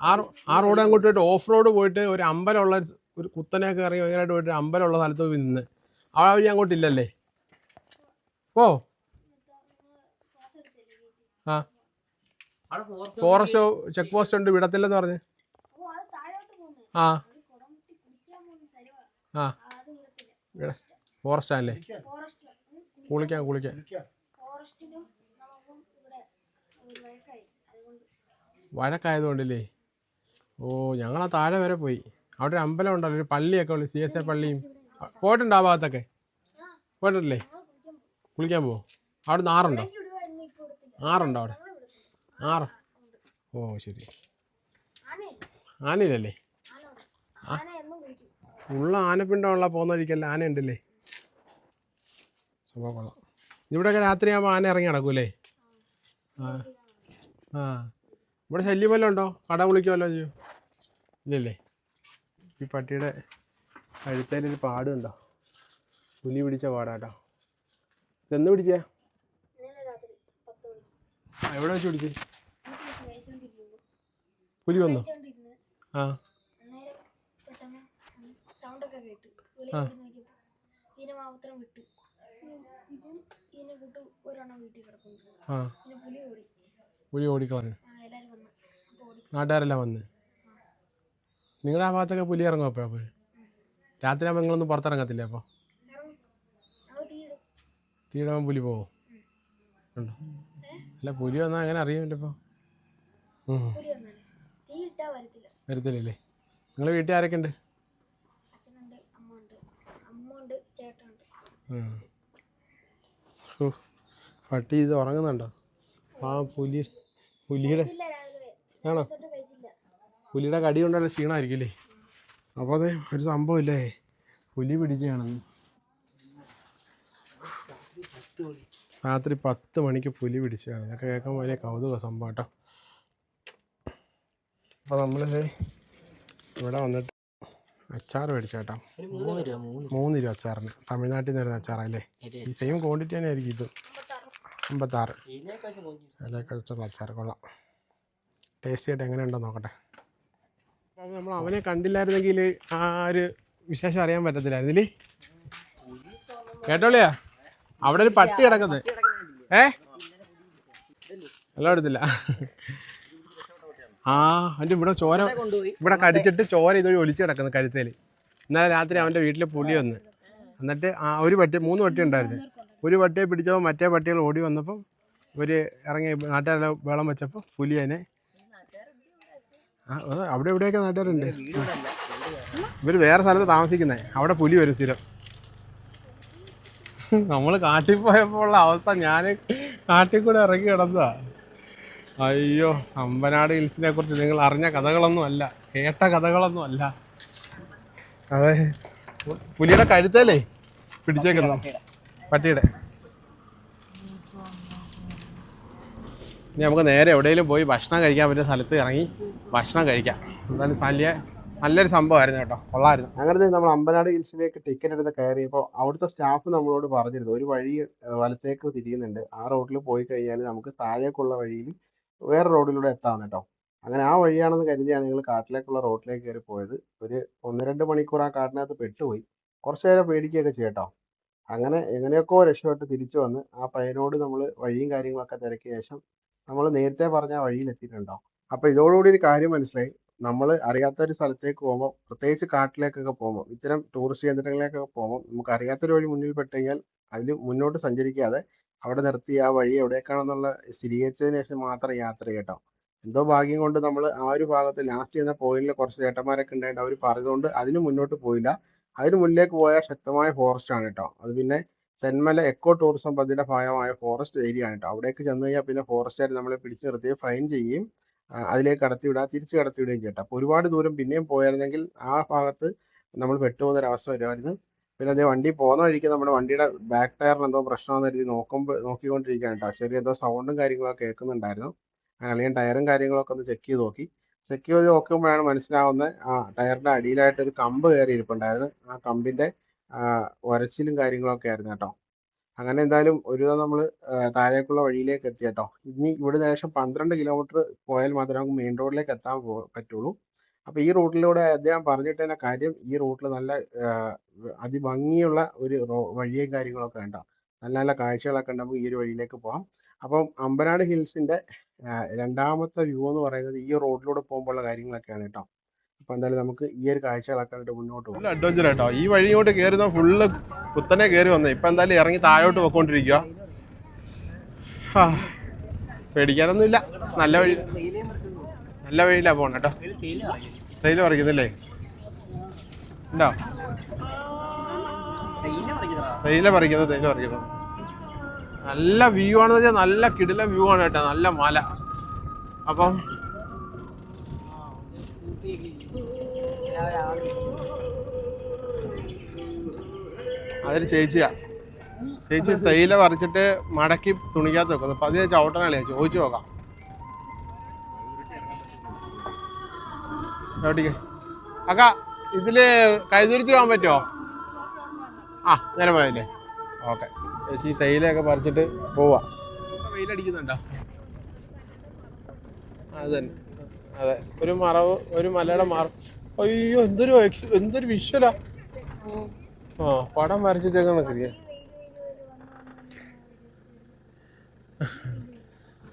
ആ റോഡ് അങ്ങോട്ട് പോയിട്ട് ഓഫ് റോഡ് പോയിട്ട് ഒരു അമ്പലമുള്ള ഒരു കുത്തനെയൊക്കെ ഇറങ്ങി ഭയങ്കരമായിട്ട് പോയിട്ട് അമ്പലമുള്ള സ്ഥലത്ത് പോയി നിന്ന്. ആ വഴി അങ്ങോട്ടില്ലല്ലേ? ഓ ആ ഫോറസ്റ്റ് ചെക്ക് പോസ്റ്റ് ഉണ്ട്, വിടത്തില്ലെന്ന് പറഞ്ഞ്. ആ ആ ഫോറസ്റ്റ് ആണല്ലേ? കുളിക്കാൻ വഴക്കായതുകൊണ്ടല്ലേ? ഓ ഞങ്ങളാ താഴെ വരെ പോയി. അവിടെ ഒരു അമ്പലം ഉണ്ടല്ലോ, ഒരു പള്ളിയൊക്കെ ഉള്ളു, CSA പള്ളിയും. പോയിട്ടുണ്ടോ ആ ഭാഗത്തൊക്കെ? പോയിട്ടില്ലേ? കുളിക്കാൻ പോവോ? അവിടെ നിന്ന് ആറുണ്ടോ അവിടെ? ആറ്. ഓ ശരി. ആനയില്ലല്ലേ? ഉള്ള ആനപ്പിണ്ടമുള്ള പോകുന്ന വഴിക്കല്ല ആന ഉണ്ടല്ലേ? സംഭവം കൊള്ളാം. ഇവിടെയൊക്കെ രാത്രിയാകുമ്പോൾ ആന ഇറങ്ങി നടക്കൂല്ലേ? ആ ആ ഇവിടെ ശല്യം വല്ലതും ഉണ്ടോ? കട വിളിക്കുമല്ലോ ചെയ്യും? ഇല്ലല്ലേ? ഈ പട്ടിയുടെ കഴുത്തേലൊരു പാടുണ്ടോ? പുലി പിടിച്ച പാടാട്ടോ. ഇതെന്ന് പിടിച്ചേ? എവിടെ വെച്ച് പിടിച്ചേ? പുലി വന്നോ? ആ പുലി ഓടിക്കളഞ്ഞു. നാട്ടുകാരെല്ലാം വന്ന്. നിങ്ങളുടെ ആ ഭാഗത്തൊക്കെ പുലി ഇറങ്ങും അപ്പോൾ? രാത്രി ആകുമ്പോൾ നിങ്ങളൊന്നും പുറത്തിറങ്ങത്തില്ലേ? അപ്പോൾ തീയിടുമ്പോൾ പുലി പോവോ? ഉണ്ടോ? അല്ല പുലി വന്നാൽ അങ്ങനെ അറിയുമല്ലോ ഇപ്പോൾ. വരത്തില്ലല്ലേ? നിങ്ങളുടെ വീട്ടിൽ ആരൊക്കെ ഉണ്ട്? പട്ടി ഇത് ഉറങ്ങുന്നുണ്ടോ? ആ പുലിയുടെ ആണോ? പുലിയുടെ കടി കൊണ്ടുള്ള ക്ഷീണമായിരിക്കില്ലേ? അപ്പോൾ അതെ ഒരു സംഭവമില്ലേ, പുലി പിടിച്ചാണെന്ന്. രാത്രി 10 മണിക്ക് പുലി പിടിച്ചതാണ്. ഇതൊക്കെ കേൾക്കാൻ വലിയ കൗതുക സംഭവം കേട്ടോ. അപ്പോൾ നമ്മളിത് ഇവിടെ വന്നിട്ട് അച്ചാർ മേടിച്ചു കേട്ടോ. 3 രൂപ അച്ചാറിന്. തമിഴ്നാട്ടിൽ നിന്ന് വരുന്ന അച്ചാറല്ലേ? ഈ സെയിം ക്വാണ്ടിറ്റി തന്നെ ആയിരിക്കും ഇത്. 56 അതിലേക്ക് വെച്ചുള്ള അച്ചാർ കൊള്ളാം. ടേസ്റ്റ് ആയിട്ട് എങ്ങനെ ഉണ്ടോ നോക്കട്ടെ. അപ്പോൾ നമ്മൾ അവനെ കണ്ടില്ലായിരുന്നെങ്കിൽ ആ ഒരു വിശേഷം അറിയാൻ പറ്റത്തില്ലായിരുന്നില്ലേ? കേട്ടോളിയാ, അവിടെ ഒരു പട്ടി കിടക്കുന്നത്. എല്ലാം എടുത്തില്ല. ആ അവൻ്റെ ഇവിടെ ചോര കൊണ്ടുപോയി ഇവിടെ കടിച്ചിട്ട് ചോര ഇതുവഴി ഒലിച്ച് കിടക്കുന്നു കഴുത്തേൽ. ഇന്നലെ രാത്രി അവൻ്റെ വീട്ടിൽ പുലി വന്ന് എന്നിട്ട് ഒരു പട്ടി 3 പട്ടി ഉണ്ടായിരുന്നു. ഒരു പട്ടിയെ പിടിച്ചപ്പോൾ മറ്റേ പട്ടികൾ ഓടി വന്നപ്പം ഇവർ ഇറങ്ങി നാട്ടുകാരെല്ലാം വെള്ളം വെച്ചപ്പോൾ പുലി അതിനെ അവിടെ ഇവിടെയൊക്കെ നാട്ടുകാരുണ്ട്. ഇവർ വേറെ സ്ഥലത്ത് താമസിക്കുന്നത്, അവിടെ പുലി വരും സ്ഥിരം. നമ്മൾ കാട്ടിൽ പോയപ്പോൾ ഉള്ള അവസ്ഥ, ഞാൻ കാട്ടിൽ കൂടെ ഇറങ്ങി കിടന്നതാ. അയ്യോ, അമ്പനാട് ഹിൽസിനെ കുറിച്ച് നിങ്ങൾ അറിഞ്ഞ കഥകളൊന്നും അല്ല, കേട്ട കഥകളൊന്നും അല്ല. അതെ, പുലിയുടെ കഴുത്തല്ലേ പിടിച്ചേക്കുന്നു, പട്ടിയുടെ. ഇനി നമുക്ക് നേരെ എവിടെയെങ്കിലും പോയി ഭക്ഷണം കഴിക്കാൻ പറ്റിയ സ്ഥലത്ത് ഇറങ്ങി ഭക്ഷണം കഴിക്കാം. എന്തായാലും നല്ലൊരു സംഭവമായിരുന്നു കേട്ടോ, കൊള്ളായിരുന്നു. അങ്ങനെ നമ്മൾ അമ്പനാട് ഹിൽസിലേക്ക് ടിക്കറ്റ് എടുത്ത് കയറിയപ്പോൾ അവിടുത്തെ സ്റ്റാഫ് നമ്മളോട് പറഞ്ഞിരുന്നു ഒരു വഴി വലത്തേക്ക് തിരിയുന്നുണ്ട്, ആ റോഡിൽ പോയി കഴിഞ്ഞാൽ നമുക്ക് താഴേക്കുള്ള വഴിയിൽ വേറെ റോഡിലൂടെ എത്താം കേട്ടോ. അങ്ങനെ ആ വഴിയാണെന്ന് കരുതിയാണ് ഞങ്ങൾ കാട്ടിലേക്കുള്ള റോഡിലേക്ക് കയറി പോയത്. ഒരു 1-2 മണിക്കൂർ ആ കാട്ടിനകത്ത് പെട്ടുപോയി, കുറച്ചു നേരം പേടിക്കുകയൊക്കെ ചെയ്യട്ടോ. അങ്ങനെ എങ്ങനെയൊക്കെ രക്ഷപ്പെട്ട് തിരിച്ചു വന്ന് ആ പയ്യനോട് നമ്മൾ വഴിയും കാര്യങ്ങളൊക്കെ തിരക്കിയ ശേഷം നമ്മൾ നേരത്തെ പറഞ്ഞ ആ വഴിയിൽ എത്തിയിട്ടുണ്ടോ. അപ്പോൾ ഇതോടുകൂടി ഒരു കാര്യം മനസ്സിലായി, നമ്മൾ അറിയാത്തൊരു സ്ഥലത്തേക്ക് പോകുമ്പോൾ, പ്രത്യേകിച്ച് കാട്ടിലേക്കൊക്കെ പോകുമ്പോൾ, ഇത്തരം ടൂറിസ്റ്റ് കേന്ദ്രങ്ങളിലേക്കൊക്കെ പോകുമ്പോൾ നമുക്ക് അറിയാത്തൊരു വഴി മുന്നിൽ പെട്ട് കഴിഞ്ഞാൽ അതിൽ മുന്നോട്ട് സഞ്ചരിക്കാതെ അവിടെ നിർത്തി ആ വഴി എവിടേക്കാണെന്നുള്ള സ്ഥിരീകരിച്ചതിന് ശേഷം മാത്രം യാത്ര ചെയ്യട്ടോ. എന്തോ ഭാഗ്യം കൊണ്ട് നമ്മൾ ആ ഒരു ഭാഗത്ത് ലാസ്റ്റ് ചെയ്യുന്ന പോയിന്റിൽ കുറച്ച് ചേട്ടന്മാരൊക്കെ ഉണ്ടായിട്ട് അവർ പറഞ്ഞുകൊണ്ട് അതിന് മുന്നോട്ട് പോയില്ല. അതിന് മുന്നിലേക്ക് പോയാൽ ശക്തമായ ഫോറസ്റ്റ് ആണ് കേട്ടോ. അത് പിന്നെ തെന്മല എക്കോ ടൂറിസം പദ്ധതിയുടെ ഭാഗമായ ഫോറസ്റ്റ് ഏരിയ ആണ് കേട്ടോ. അവിടേക്ക് ചെന്ന് കഴിഞ്ഞാൽ പിന്നെ ഫോറസ്റ്റുകാർ നമ്മളെ പിടിച്ച് നിർത്തി ഫൈൻ ചെയ്യുകയും അതിലേക്ക് കടത്തിവിടുക, തിരിച്ച് കടത്തിവിടുകയും ചെയ്യട്ടോ. അപ്പോൾ ഒരുപാട് ദൂരം പിന്നെയും പോയായിരുന്നെങ്കിൽ ആ ഭാഗത്ത് നമ്മൾ പെട്ടുപോകുന്നൊരവസ്ഥ വരുമായിരുന്നു. പിന്നെ അതേ വണ്ടി പോകുന്ന വഴിക്ക് നമ്മുടെ വണ്ടിയുടെ ബാക്ക് ടയറിന് എന്തോ പ്രശ്നമാണെന്ന് കരുതി നോക്കിക്കൊണ്ടിരിക്കുകയാണ് കേട്ടോ. ചെറിയ എന്തോ സൗണ്ടും കാര്യങ്ങളൊക്കെ കേൾക്കുന്നുണ്ടായിരുന്നു. അല്ലെങ്കിൽ ടയറും കാര്യങ്ങളൊക്കെ ഒന്ന് ചെക്ക് ചെയ്ത് നോക്കുമ്പോഴാണ് മനസ്സിലാവുന്നത് ആ ടയറിന്റെ അടിയിലായിട്ട് ഒരു കമ്പ് കയറി ഇരിപ്പുണ്ടായിരുന്നു. ആ കമ്പിന്റെ ഉരച്ചിലും കാര്യങ്ങളൊക്കെ ആയിരുന്നു കേട്ടോ. അങ്ങനെ എന്തായാലും ഒരുവിധം നമ്മൾ താഴേക്കുള്ള വഴിയിലേക്ക് എത്തി കേട്ടോ. ഇനി ഇവിടെ ഏകദേശം 12 കിലോമീറ്റർ പോയാൽ മാത്രമേ നമുക്ക് മെയിൻ റോഡിലേക്ക് എത്താൻ പറ്റുള്ളൂ. അപ്പോൾ ഈ റൂട്ടിലൂടെ അദ്ദേഹം പറഞ്ഞിട്ടതിന്റെ കാര്യം, ഈ റൂട്ടിൽ നല്ല അതിഭംഗിയുള്ള ഒരു വഴിയും കാര്യങ്ങളൊക്കെ ഉണ്ടോ, നല്ല നല്ല കാഴ്ചകളൊക്കെ ഉണ്ട്. നമുക്ക് ഈ ഒരു വഴിയിലേക്ക് പോകാം. അപ്പം അമ്പനാട് ഹിൽസിന്റെ രണ്ടാമത്തെ വ്യൂ എന്ന് പറയുന്നത് ഈ റോഡിലൂടെ പോകുമ്പോഴുള്ള കാര്യങ്ങളൊക്കെയാണ് കേട്ടോ. അപ്പോൾ എന്തായാലും നമുക്ക് ഈ ഒരു കാഴ്ചകളൊക്കെ കണ്ടിട്ട് മുന്നോട്ട് പോകും. അഡ്വഞ്ചർ കേട്ടോ. ഈ വഴിയോട്ട് കയറുന്ന ഫുള്ള് കുത്തനെ കയറി വന്നേ. ഇപ്പം എന്തായാലും ഇറങ്ങി താഴോട്ട് പോയിക്കൊണ്ടിരിക്കുക. പേടിക്കാനൊന്നുമില്ല, നല്ല വഴിയിലാണ് പോകണം കേട്ടോ. തേയില പറിക്കുന്നില്ലേ ഉണ്ടോ? തേയില പറിക്കുന്നത് നല്ല വ്യൂ ആണെന്ന് വെച്ചാൽ നല്ല കിടിലൻ വ്യൂ ആണ് കേട്ടോ. നല്ല മല. അപ്പം അതൊരു ചേച്ചി തേയില പറിച്ചിട്ട് മടക്കി തുണിക്കകത്ത് വെക്കുന്നു. അപ്പം അതിന് ചവിട്ടണല്ലേ, ചോദിച്ചു നോക്കാം. ചവിട്ടിക്ക് അക്ക, ഇതില് കഴുതുരുത്തി പോകാൻ പറ്റുമോ? നേരെ പോയല്ലേ, ഓക്കെ. ചേച്ചി തേയിലയൊക്കെ പറിച്ചിട്ട് പോവാ. വെയിലടിക്കുന്നുണ്ടോ? അത് തന്നെ, അതെ. ഒരു മലയുടെ അയ്യോ, എന്തൊരു വിഷ്വലാ. പടം വരച്ചിട്ടേക്കാണ് ക്രിയ.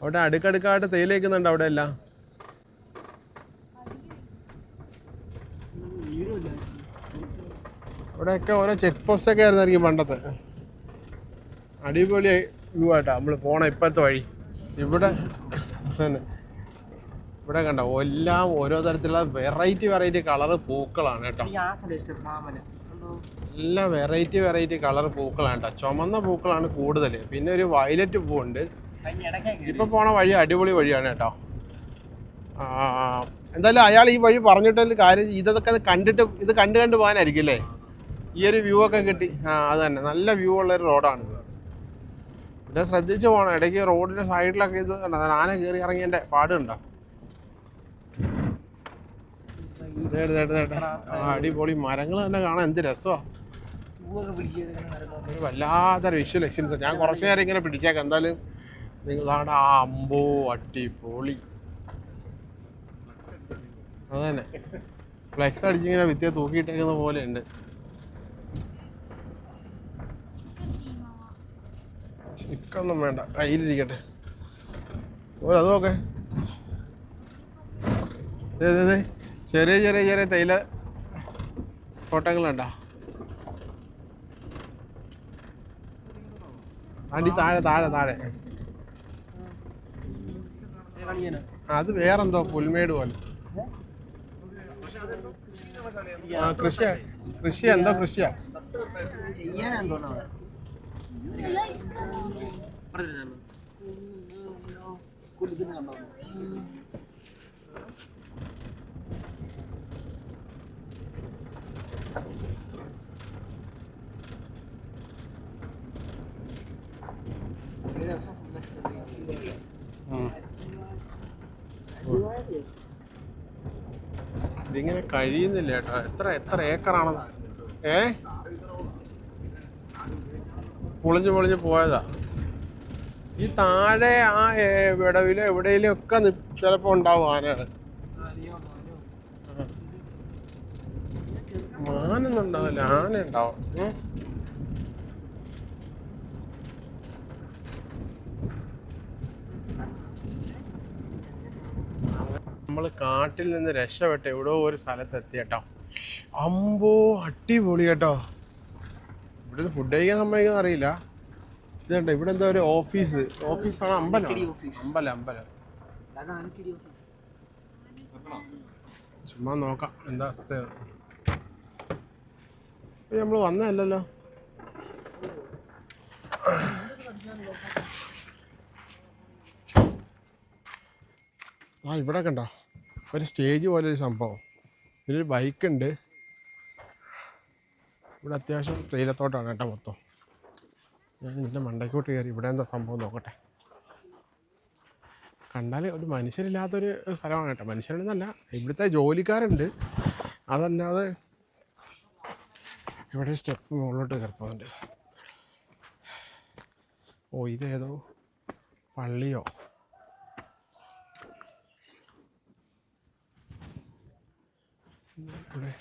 അവിടെ അടുക്കടുക്കായിട്ട് തേയില വയ്ക്കുന്നുണ്ട് അവിടെ എല്ലാം. അവിടെയൊക്കെ ഓരോ ചെക്ക് പോസ്റ്റ് ഒക്കെ ആയിരുന്നായിരിക്കും പണ്ടത്തെ. അടിപൊളി വ്യൂ ആയിട്ടാ നമ്മൾ പോണ ഇപ്പോഴത്തെ വഴി. ഇവിടെ കണ്ടോ, എല്ലാം ഓരോ തരത്തിലുള്ള വെറൈറ്റി കളറ് പൂക്കളാണ് കേട്ടോ. എല്ലാം വെറൈറ്റി കളർ പൂക്കളാണ് കേട്ടോ. ചുമന്ന പൂക്കളാണ് കൂടുതൽ. പിന്നെ ഒരു വയലറ്റ് പൂവുണ്ട്. ഇപ്പൊ പോണ വഴി അടിപൊളി വഴിയാണ് കേട്ടോ. എന്തായാലും അയാൾ ഈ വഴി പറഞ്ഞിട്ടൊരു കാര്യം, ഇതൊക്കെ കണ്ടു പോകാനായിരിക്കും അല്ലേ ഈ ഒരു വ്യൂ ഒക്കെ കിട്ടി. അത് തന്നെ, നല്ല വ്യൂ ഉള്ളൊരു റോഡാണിത്. പിന്നെ ശ്രദ്ധിച്ച് പോകണം. ഇടയ്ക്ക് റോഡിന്റെ സൈഡിലൊക്കെ ഇത് കണ്ടോ, ആന കയറി ഇറങ്ങിയതിന്റെ പാടുണ്ടോ? അടിപൊളി മരങ്ങൾ തന്നെ കാണാൻ എന്ത് രസമാണ്. ഒരു വല്ലാത്തൊരു വിഷ്വൽ എക്സ്പീരിയൻസ്. ഞാൻ കുറച്ചു നേരം ഇങ്ങനെ പിടിച്ചേക്കാം. എന്തായാലും നിങ്ങളാണ് അമ്പോ അടിപൊളി. അത് തന്നെ, ഫ്ലെക്സ് അടിച്ചിങ്ങനെ വിത്തിയെ തൂക്കിയിട്ടേക്കുന്ന പോലെ ഉണ്ട്. ചിക്കൊന്നും വേണ്ട, കയ്യിലിരിക്കട്ടെ. ഓ അത് നോക്കേ, ചെറിയ ചെറിയ ചെറിയ തേയില തോട്ടങ്ങളുണ്ടോ? അടി താഴെ താഴെ താഴെ. അത് വേറെന്തോ പുൽമേട് പോലെ. ആ കൃഷിയാ, കൃഷിയാ, എന്തോ കൃഷിയാ. ചെയ്യാനാന്ന് തോന്നുന്നു. ഇതിങ്ങനെ കഴിയുന്നില്ല കേട്ടോ. എത്ര എത്ര ഏക്കറാണെന്ന്. പൊളിഞ്ഞു പൊളിഞ്ഞു പോയതാ. ഈ താഴെ ആ വിടവിലും എവിടെയെങ്കിലും ഒക്കെ ചിലപ്പോ ഉണ്ടാവും ആനകൾ. മാനൊന്നും ഉണ്ടാവില്ല, ആന ഉണ്ടാവും. നമ്മൾ കാട്ടിൽ നിന്ന് രക്ഷപ്പെട്ട് എവിടെയോ ഒരു സ്ഥലത്ത് എത്തി കേട്ടോ. അമ്പോ അടിപൊളി കേട്ടോ. ഇവിടുന്ന് ഫുഡ് കഴിക്കാൻ സമ്മതിക്കാൻ അറിയില്ല. ഇത് കണ്ടോ, ഇവിടെ എന്താ ഒരു ഓഫീസ്. ഓഫീസാണ്, അമ്പലം അമ്പലം അമ്പലം. ചുമ്മാ നോക്കാം എന്താ അവസ്ഥ. നമ്മൾ വന്നതല്ലല്ലോ. ആ ഇവിടെ കണ്ടോ ഒരു സ്റ്റേജ് പോലെ ഒരു സംഭവം. ഇതിലൊരു ബൈക്കുണ്ട്. ഇവിടെ അത്യാവശ്യം തേയിലത്തോട്ടാണ് കേട്ടോ മൊത്തം. ഞാൻ ഇതിൻ്റെ മണ്ടയ്ക്കോട്ട് കയറി ഇവിടെ എന്താ സംഭവം നോക്കട്ടെ. കണ്ടാൽ ഒരു മനുഷ്യരില്ലാത്തൊരു സ്ഥലമാണ് കേട്ടോ. മനുഷ്യരുണ്ടെന്നല്ല, ഇവിടുത്തെ ജോലിക്കാരുണ്ട്. അതല്ലാതെ ഇവിടെ സ്റ്റെപ്പ് മുകളിലോട്ട് കയറിപ്പോകുന്നുണ്ട്. ഓ ഇതേതോ പള്ളിയോ. ഇവിടെ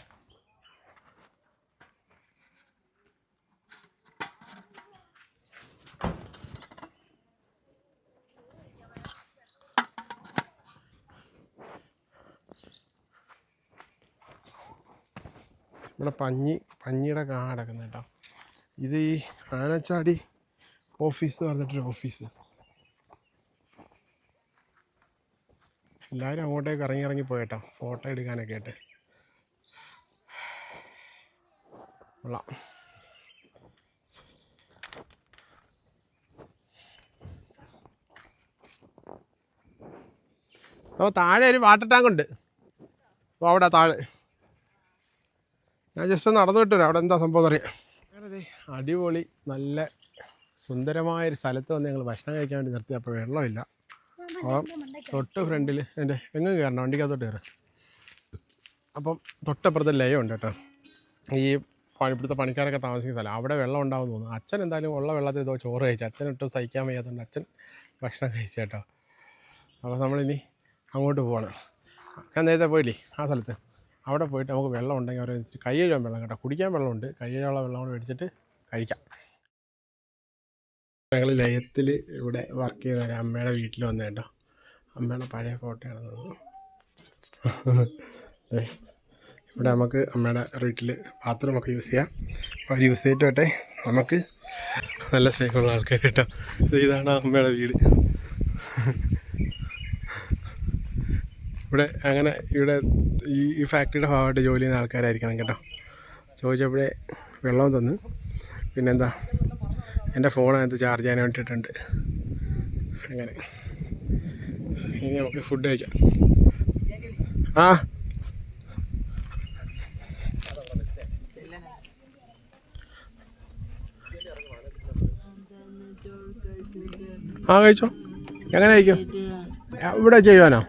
ഇവിടെ പഞ്ഞിയുടെ കാ കിടക്കുന്ന കേട്ടോ. ഇത് ഈ ആനച്ചാടി ഓഫീസ് എന്ന് പറഞ്ഞിട്ടൊരു ഓഫീസ്. എല്ലാവരും അങ്ങോട്ടേക്ക് ഇറങ്ങി പോയിട്ടോ ഫോട്ടോ എടുക്കാനൊക്കെ ആയിട്ട്. കൊള്ളാം. അപ്പോൾ താഴെ ഒരു വാട്ടർ ടാങ്ക് ഉണ്ട്. അപ്പോൾ അവിടെ താഴെ ഞാൻ ജസ്റ്റ് ഒന്ന് നടന്നു വിട്ടുവരാം. അവിടെ എന്താ സംഭവം അറിയാം. അങ്ങനെ അടിപൊളി നല്ല സുന്ദരമായൊരു സ്ഥലത്ത് വന്ന് ഞങ്ങൾ ഭക്ഷണം കഴിക്കാൻ വേണ്ടി നിർത്തി. അപ്പോൾ വെള്ളമില്ല. അപ്പം തൊട്ട് ഫ്രണ്ടിൽ എൻ്റെ എങ്ങും കയറണം, വണ്ടിക്കകത്തോട്ട് കയറാം. അപ്പം തൊട്ടപ്പുറത്ത് ലയമുണ്ട് കേട്ടോ. ഈ ഇവിടുത്തെ പണിക്കാരൊക്കെ താമസിക്കുന്ന സ്ഥലം. അവിടെ വെള്ളം ഉണ്ടാവും തോന്നുന്നു. അച്ഛൻ എന്തായാലും ഉള്ള വെള്ളത്തിൽ ഇതോ ചോറ് കഴിച്ചു. അച്ഛനൊട്ടും സഹിക്കാൻ വയ്യാത്തതുകൊണ്ട് അച്ഛൻ ഭക്ഷണം കഴിച്ചു കേട്ടോ. അപ്പോൾ നമ്മളിനി അങ്ങോട്ട് പോകണം. ഞാൻ നേരത്തെ പോയില്ലേ ആ സ്ഥലത്ത്, അവിടെ പോയിട്ട് നമുക്ക് വെള്ളം ഉണ്ടെങ്കിൽ അവർ കൈ കഴുകാൻ വെള്ളം കേട്ടോ. കുടിക്കാൻ വെള്ളമുണ്ട്, കൈ കഴുകാനുള്ള വെള്ളം കൂടെ മേടിച്ചിട്ട് കഴിക്കാം. ഞങ്ങൾ ലയത്തിൽ ഇവിടെ വർക്ക് ചെയ്ത ഒരു അമ്മയുടെ വീട്ടിൽ വന്നു കേട്ടോ. അമ്മയുടെ പഴയ ഫോട്ടോയാണ് തോന്നുന്നു. ഇവിടെ നമുക്ക് അമ്മയുടെ വീട്ടിൽ ബാത്റൂമൊക്കെ യൂസ് ചെയ്യാം. അപ്പോൾ അവർ യൂസ് ചെയ്തിട്ട് വട്ടെ. നമുക്ക് നല്ല സ്നേഹമുള്ള ആൾക്കാർ കേട്ടോ. ഇതാണ് അമ്മയുടെ വീട്. ഇവിടെ അങ്ങനെ ഇവിടെ ഈ ഫാക്ടറിയുടെ ഭാഗമായിട്ട് ജോലി ചെയ്യുന്ന ആൾക്കാരായിരിക്കണം കേട്ടോ. ചോദിച്ചപ്പോഴേ വെള്ളം തന്ന്. പിന്നെന്താ എൻ്റെ ഫോണകത്ത് ചാർജ് ചെയ്യാൻ വേണ്ടിയിട്ടുണ്ട്. അങ്ങനെ ഇനി നമുക്ക് ഫുഡ് കഴിക്കാം. കഴിച്ചോ. എങ്ങനെ കഴിക്കും? ഇവിടെ ചെയ്യുവാനോ?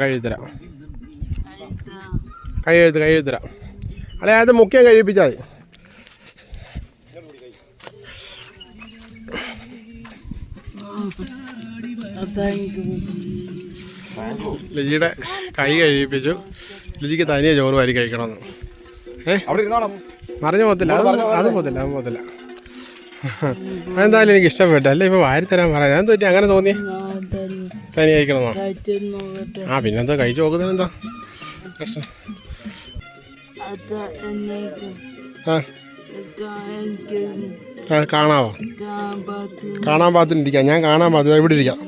കഴിത്തരാം. കഴിത്തരാം. അല്ലെ അത് മുഖ്യം കഴിപ്പിച്ചാൽ മതി. ലിജിയുടെ കൈ കഴിപ്പിച്ചു. ലിജിക്ക് തനിയെ ചോറ് വാരി കഴിക്കണമെന്ന്. മറിഞ്ഞു പോകത്തില്ല, അത് പോകത്തില്ല. അതെന്തായാലും എനിക്ക് ഇഷ്ടപ്പെട്ടു. അല്ലേ ഇപ്പോൾ വാരി തരാൻ പറയാം. ഞാൻ തോന്നി അങ്ങനെ തോന്നി. തനി കഴിക്കണമെന്നോ? ആ പിന്നെന്താ കഴിച്ചു നോക്കുന്നതിന് എന്താ പ്രശ്നം? ആ കാണാവോ? കാണാൻ പാകത്തിനിരിക്കാം. ഞാൻ കാണാൻ പാകത്ത് ഇവിടെ ഇരിക്കാം.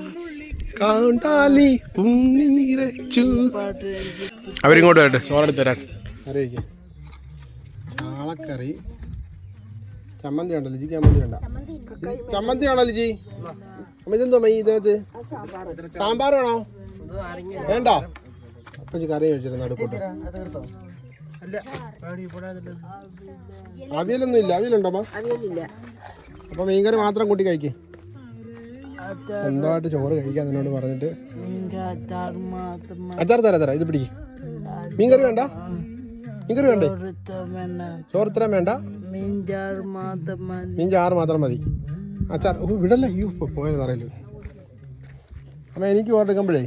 അവരിങ്ങോട്ട് വരട്ടെ, ചോറെടുത്ത് തരാൻ. അറിയിക്കാം. ചാളക്കറി, ചമ്മന്തി ഉണ്ടോ ലിജി? ചമ്മന്തി ഉണ്ടോ? ചമ്മന്തി ആണോ ലിജി? ഇതെന്തോ മൈ ഇതിനകത്ത്? സാമ്പാർ വേണോ? വേണ്ട. അപ്പച്ചി കറി കഴിച്ചിരുന്നു അടുക്കൂട്ട്. അവിയലൊന്നും ഇല്ല. അവിയലുണ്ടോ? അപ്പൊ മീൻകറി മാത്രം കൂട്ടി കഴിക്കും. സ്വന്തമായിട്ട് ചോറ് കഴിക്കാൻ എന്നോട് പറഞ്ഞിട്ട് അച്ചാർ തരാം. ഇത് പിടിക്കും. മീൻകറി വേണ്ട? മീൻകറി വേണ്ടേ? ചോറ് ഇത്രയും വേണ്ട, മീൻ ചാറ് മാത്രം മതി. അച്ചാർ വിടല്ലേ? പോയെന്ന് അറിയില്ല. അമ്മ എനിക്ക് ഓർഡർ എടുക്കുമ്പോഴേ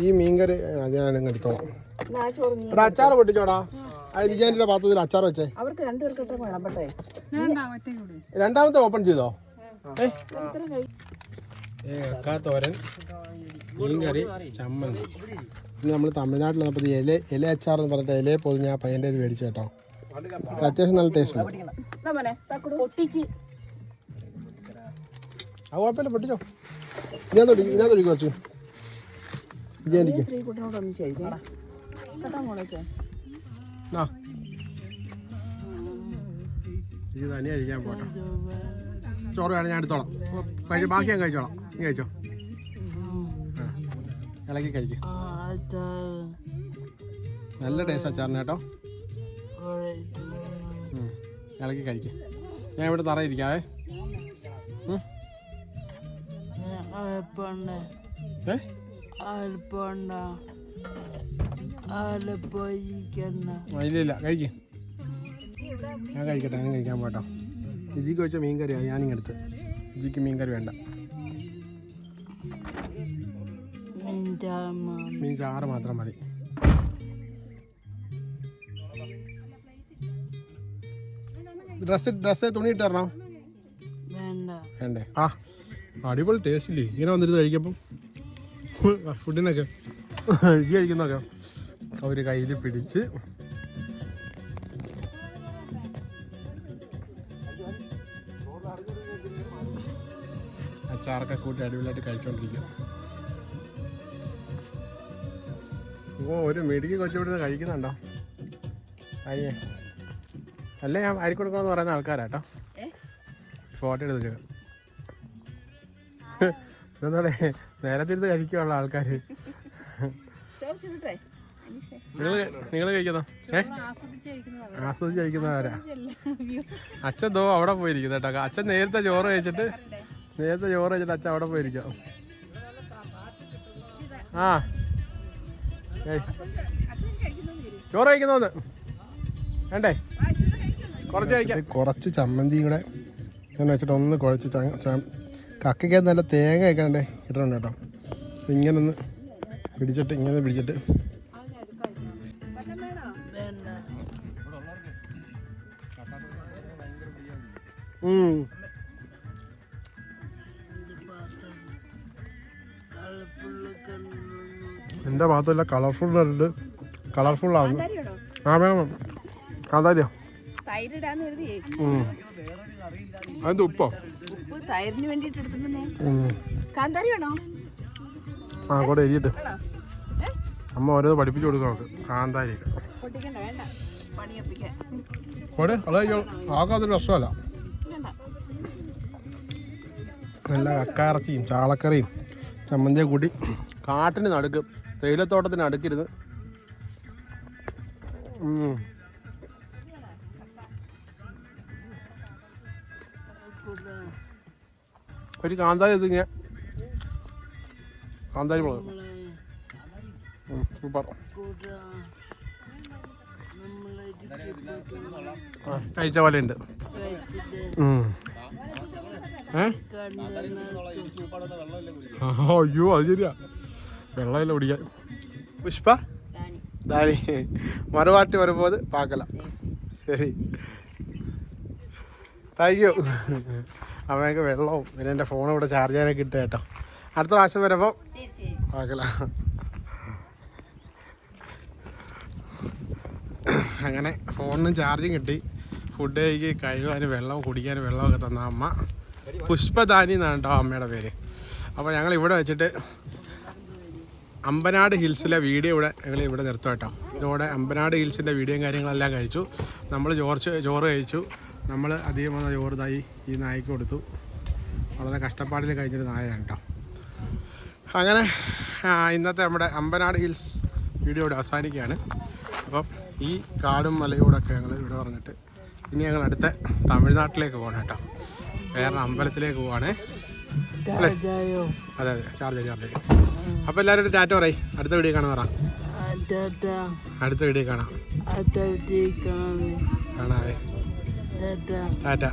ഈ മീൻകറി ഞാൻ എടുത്തോളാം. എടാ അച്ചാർ പൊട്ടിച്ചോടാ. ഇരിക്കാനുള്ള പാത്രത്തിൽ അച്ചാർ വെച്ചേ. രണ്ടാമത്തെ ഓപ്പൺ ചെയ്തോ? കക്കാത്തോരൻ, മീൻകറി, ചമ്മന്തി. ഇന്ന് നമ്മൾ തമിഴ്നാട്ടിൽ വന്നപ്പോൾ ഇല അച്ചാർ എന്ന് പറഞ്ഞിട്ട് ഇലയെ പൊതിഞ്ഞ് ആ പയ്യൻ്റെ ഇത് മേടിച്ചു കേട്ടോ. അത്യാവശ്യം നല്ല ടേസ്റ്റ് ഉണ്ട്. ആ കുഴപ്പമില്ല, പൊട്ടിച്ചോ. ഞാൻ തൊടിക്കും കുറച്ച്. ഇത് തന്നെ കഴിക്കാൻ പോട്ടോ. ചോറ് വേണം, ഞാൻ എടുത്തോളാം. ബാക്കി ഞാൻ കഴിച്ചോളാം. നീ കഴിച്ചോ. ഇളക്കി കഴിക്കും. നല്ല ടേസ്റ്റ് അച്ചാറിന് കേട്ടോ. ഇളക്കി കഴിക്കും. ഞാൻ ഇവിടെ തറയിരിക്കാവേ. ഇല്ല കഴിക്കും. ഞാൻ കഴിക്കട്ടെ. ഞാൻ കഴിക്കാൻ പോട്ടോ. ലിജിക്ക് വെച്ച മീൻ കറിയാണ് ഞാനിങ്ങെടുത്ത്. ലിജിക്ക് മീൻ കറി വേണ്ട, മീൻ ചാറ് മാത്രം മതി. ഡ്രസ്സ് തുണി ഇട്ട് തരണോ? വേണ്ടേ? ആ അടിപൊളി ടേസ്റ്റ് ഇല്ലേ ഇങ്ങനെ വന്നിരുന്ന് കഴിക്കപ്പം? ഫുഡിനൊക്കെ രുചി കഴിക്കുന്നൊക്കെ ഒരു കയ്യിൽ പിടിച്ച് അച്ചാറൊക്കെ കൂട്ടി അടിപൊളിയായിട്ട് കഴിച്ചോണ്ടിരിക്കുക. ഒരു മിടുക്കി കൊച്ചിവിടുന്ന് കഴിക്കുന്നുണ്ടോ? അയ്യേ അല്ല, ഞാൻ അരി കൊടുക്കണമെന്ന് പറയുന്ന ആൾക്കാരാട്ടോ. ഫോട്ടോ എടുത്ത് എന്നോടെ നേരത്തിരുന്ന് കഴിക്കാനുള്ള ആൾക്കാർ. നിങ്ങൾ കഴിക്കുന്നോ? ആസ്വദിച്ച് കഴിക്കുന്നവരാ. അച്ഛൻ ദോ അവിടെ പോയിരിക്കുന്നു കേട്ടോ. അച്ഛൻ നേരത്തെ ചോറ് കഴിച്ചിട്ട് അച്ഛൻ അവിടെ പോയിരിക്കാം. ആ ചോറ് കഴിക്കുന്നോന്ന് വേണ്ടേ? കുറച്ച് കഴിക്കാം. കുറച്ച് ചമ്മന്തിയും കൂടെ ഞാൻ വെച്ചിട്ട് ഒന്ന് കുഴച്ച് കക്കയ്ക്ക് നല്ല തേങ്ങ ഒക്കെ ഉണ്ടേ ഇട്ടിട്ടുണ്ട് കേട്ടോ. ഇങ്ങനെ ഒന്ന് പിടിച്ചിട്ട് എൻ്റെ ഭാഗത്തല്ല കളർഫുള്ളാണ്. ആ വേണം. കാന്താരിയോ? അതെന്ത് ഉപ്പോ? തൈരിന് വേണ്ടിട്ട് കാന്താരി വേണോ? ആ കൂടെ എരിയിട്ട് അമ്മ ഓരോ പഠിപ്പിച്ചു കൊടുക്കാം അവർക്ക്. കാന്താരി കൂടെ ആക്കാത്തൊരു പ്രശ്നമല്ല. നല്ല കക്കായിറച്ചിയും ചാളക്കറിയും ചമ്മന്തിയും കൂട്ടി കാട്ടിന് നടുക്ക്, തേയിലത്തോട്ടത്തിന് അടുക്കിരുന്ന് ഒരു കാന്താരി ഇതിങ്ങനെ കാന്താരി മുളക് സൂപ്പർ. കഴിച്ച പോലെ ഉണ്ട്. അയ്യോ അത് ശരിയാ, വെള്ളമില്ല കുടിക്കാൻ. പുഷ്പ ദാനി മറുവാട്ടി വരുമ്പോൾ പാക്കല. ശരി, താങ്ക് യു. അമ്മയൊക്കെ വെള്ളവും പിന്നെ എൻ്റെ ഫോൺ ഇവിടെ ചാർജ് ചെയ്യാനൊക്കെ ഇട്ട കേട്ടോ. അടുത്ത പ്രാവശ്യം വരുമ്പോൾ ഓക്കെല്ല. അങ്ങനെ ഫോണിനും ചാർജും കിട്ടി. ഫുഡ് കഴിക്ക്, കഴുകാനും വെള്ളം കുടിക്കാനും വെള്ളമൊക്കെ തന്ന അമ്മ. പുഷ്പധാനി എന്നാണ് കേട്ടോ അമ്മയുടെ പേര്. അപ്പോൾ ഞങ്ങൾ ഇവിടെ വെച്ചിട്ട് അമ്പനാട് ഹിൽസിലെ വീഡിയോ ഞങ്ങൾ നിർത്തും കേട്ടോ. ഇതോടെ അമ്പനാട് ഹിൽസിൻ്റെ വീഡിയോയും കാര്യങ്ങളെല്ലാം കഴിച്ചു. നമ്മൾ ചോറ് കഴിച്ചു. നമ്മൾ അധികം വന്ന ചോറ് തായി ഈ നായ്ക്ക് കൊടുത്തു. വളരെ കഷ്ടപ്പാടിൽ കഴിഞ്ഞൊരു നായയാണ് കേട്ടോ. അങ്ങനെ ഇന്നത്തെ നമ്മുടെ അമ്പനാട് ഹിൽസ് വീഡിയോ ഇവിടെ അവസാനിക്കുകയാണ്. അപ്പം ഈ കാടും മലയോടൊക്കെ ഞങ്ങൾ ഇവിടെ പറഞ്ഞിട്ട് ഇനി ഞങ്ങൾ അടുത്ത തമിഴ്നാട്ടിലേക്ക് പോകണം കേട്ടോ. വേറെ അമ്പലത്തിലേക്ക് പോവാണേ. അതെ ചാർജ്. അപ്പോൾ എല്ലാവരും ഒരു ടാറ്റ പറയും. അടുത്ത വീഡിയോ കാണാൻ പറ. അടുത്ത വീഡിയോ കാണാവേ. ടാറ്റ.